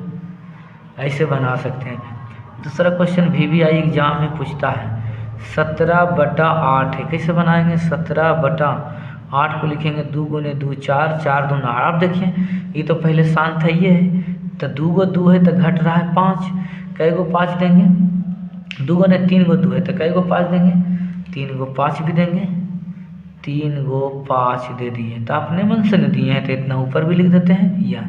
ऐसे बना सकते हैं। दूसरा क्वेश्चन VVI एग्जाम में पूछता है 17/8 है, कैसे बनाएंगे। 17/8 को लिखेंगे 2 गुने 2 4, 4 दूना 8। आप देखिए ये तो पहले शांत है, ये है तो 2 को 2 है तो घट रहा है 5, कई को 5 देंगे, 2 गुने 3 को 2 है तो कई को 5 देंगे, 3 को 5 भी देंगे, 3 को 5 दे दिए। तो अपने मन से नहीं दिए हैं तो इतना ऊपर भी लिख देते हैं। या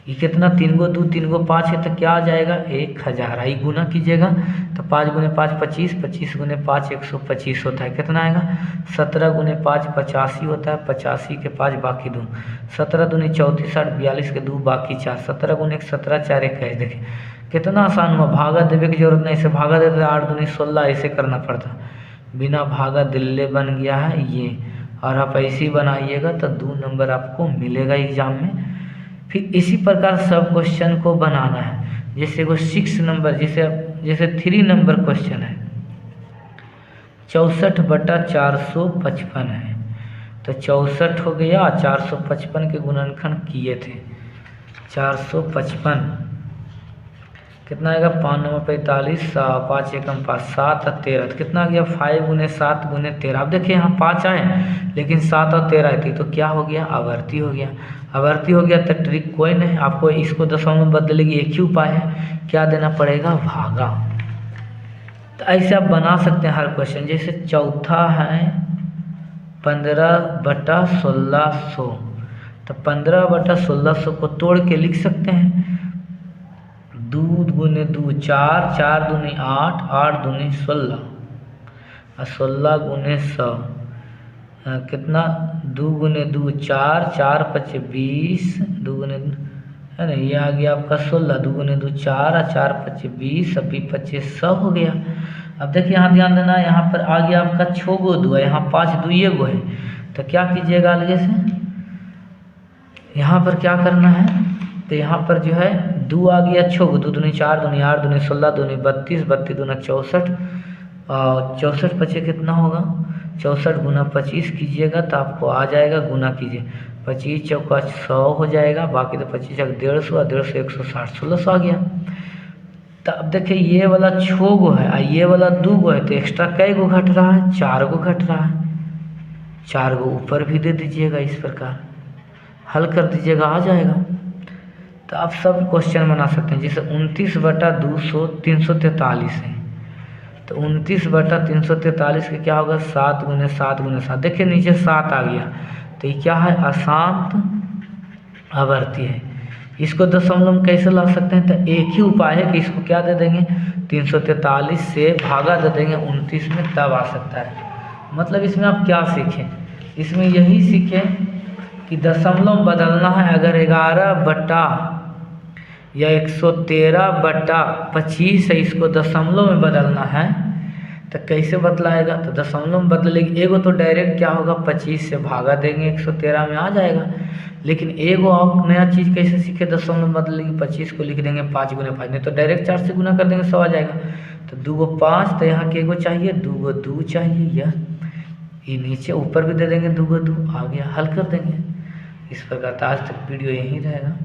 ये कितना, 3 को 2 3 को 5 है तो क्या आ जाएगा 1000। आई गुना कीजिएगा तो 5 गुने 5 25, 25 गुने 5 125 होता है, कितना आएगा 17 गुने 5 85 होता है, 85 के 5 बाकी 2, 17 दूनी 34 8 42 के 2 बाकी 4, 17 गुने 1 17 4 21। देखिए कितना आसान हुआ, भागा देवे की जरूरत नहीं, इसे भागा देते 8 दूनी 16, ऐसे करना पड़ता, बिना भागा दिल्ले बन गया है ये। और आप ऐसे ही बनाइएगा तो 2 नंबर आपको मिलेगा एग्जाम में। फिर इसी प्रकार सब क्वेश्चन को बनाना है। जैसे वो 6 नंबर, जैसे 3 नंबर क्वेश्चन है 64/455 है, तो 64 हो गया, 455 के गुणनखंड किए थे 455 कितना आएगा 5 9 45, 5 1 5 7 और 13, तो कितना आ गया 5 गुने 7 गुने 13। अब देखिए यहाँ 5 आए लेकिन 7 और 13 आई थी तो क्या हो गया, आवर्ती हो गया। आवर्ती हो गया तो ट्रिक कोई नहीं, आपको इसको दशमलव में बदलेगी, एक ही उपाय है, क्या देना पड़ेगा, भागा। तो ऐसे आप बना सकते हैं हर क्वेश्चन। जैसे चौथा है 15/1600, तो 15/1600 को तोड़ के लिख सकते हैं 2 गुने 2 4, 4 दूनी 8, 8 दूनी 16 और 16 गुने 100 कितना 2 गुने 2 4, 4 5 20, 2 गुने है ना, ये आ गया आपका 16, 2 गुने 2 4 और 4 5 20, अभी 2500 हो गया। अब देखिए यहाँ ध्यान देना, यहाँ पर आ गया आपका 6 गो 2 है, यहाँ 5 2 गो है, तो क्या कीजिएगा अलगे से, यहाँ पर क्या करना है, तो यहाँ पर जो है 2 आ गया 6 गो, 2 दूनी 4 दूनी 8 दूनी 16 दूनी 32, 32 दूना 64 और 64 पचे कितना होगा 64 गुना 25 कीजिएगा तो आपको आ जाएगा, गुना कीजिए 25 चौका 100 हो जाएगा, बाकी तो 25 चौक 150, 150 160, 1600 आ गया। तो अब देखिए ये वाला 6 गो है और ये वाला 2 गो है, तो एक्स्ट्रा कई गो घट रहा है, 4 गो घट रहा है। 4 गो ऊपर भी दे दीजिएगा, इस प्रकार हल कर दीजिएगा, आ जाएगा। तो आप सब क्वेश्चन बना सकते हैं। जैसे 29/200 343 है, तो 29/343 का क्या होगा, 7 गुने 7 गुने 7। देखिए नीचे 7 आ गया, तो ये क्या है, अशांत आवर्ती है। इसको दशमलव में कैसे ला सकते हैं, तो एक ही उपाय है कि इसको क्या दे देंगे, 343 से भागा दे देंगे 29 में, तब आ सकता है। मतलब इसमें आप क्या सीखें, इसमें यही सीखें कि दशमलव बदलना है। अगर 11 बटा या 113/25 है, इसको दशमलव में बदलना है तो कैसे बदलाएगा, तो दशमलव में बदलेगी। एगो तो डायरेक्ट क्या होगा, 25 से भागा देंगे 113 में, आ जाएगा। लेकिन एगो और नया चीज़ कैसे सीखे, दशमलव में बदलेगी, 25 को लिख देंगे 5 गुने 5, नहीं तो डायरेक्ट 4 से गुना कर देंगे, 100 आ जाएगा। तो 2 गो 5, तो यहाँ के एगो चाहिए, 2 गो 2 चाहिए, या ये नीचे ऊपर भी दे देंगे 2 गो 2, आ गया, हल कर देंगे। इस प्रकार आज तक वीडियो यहीं रहेगा।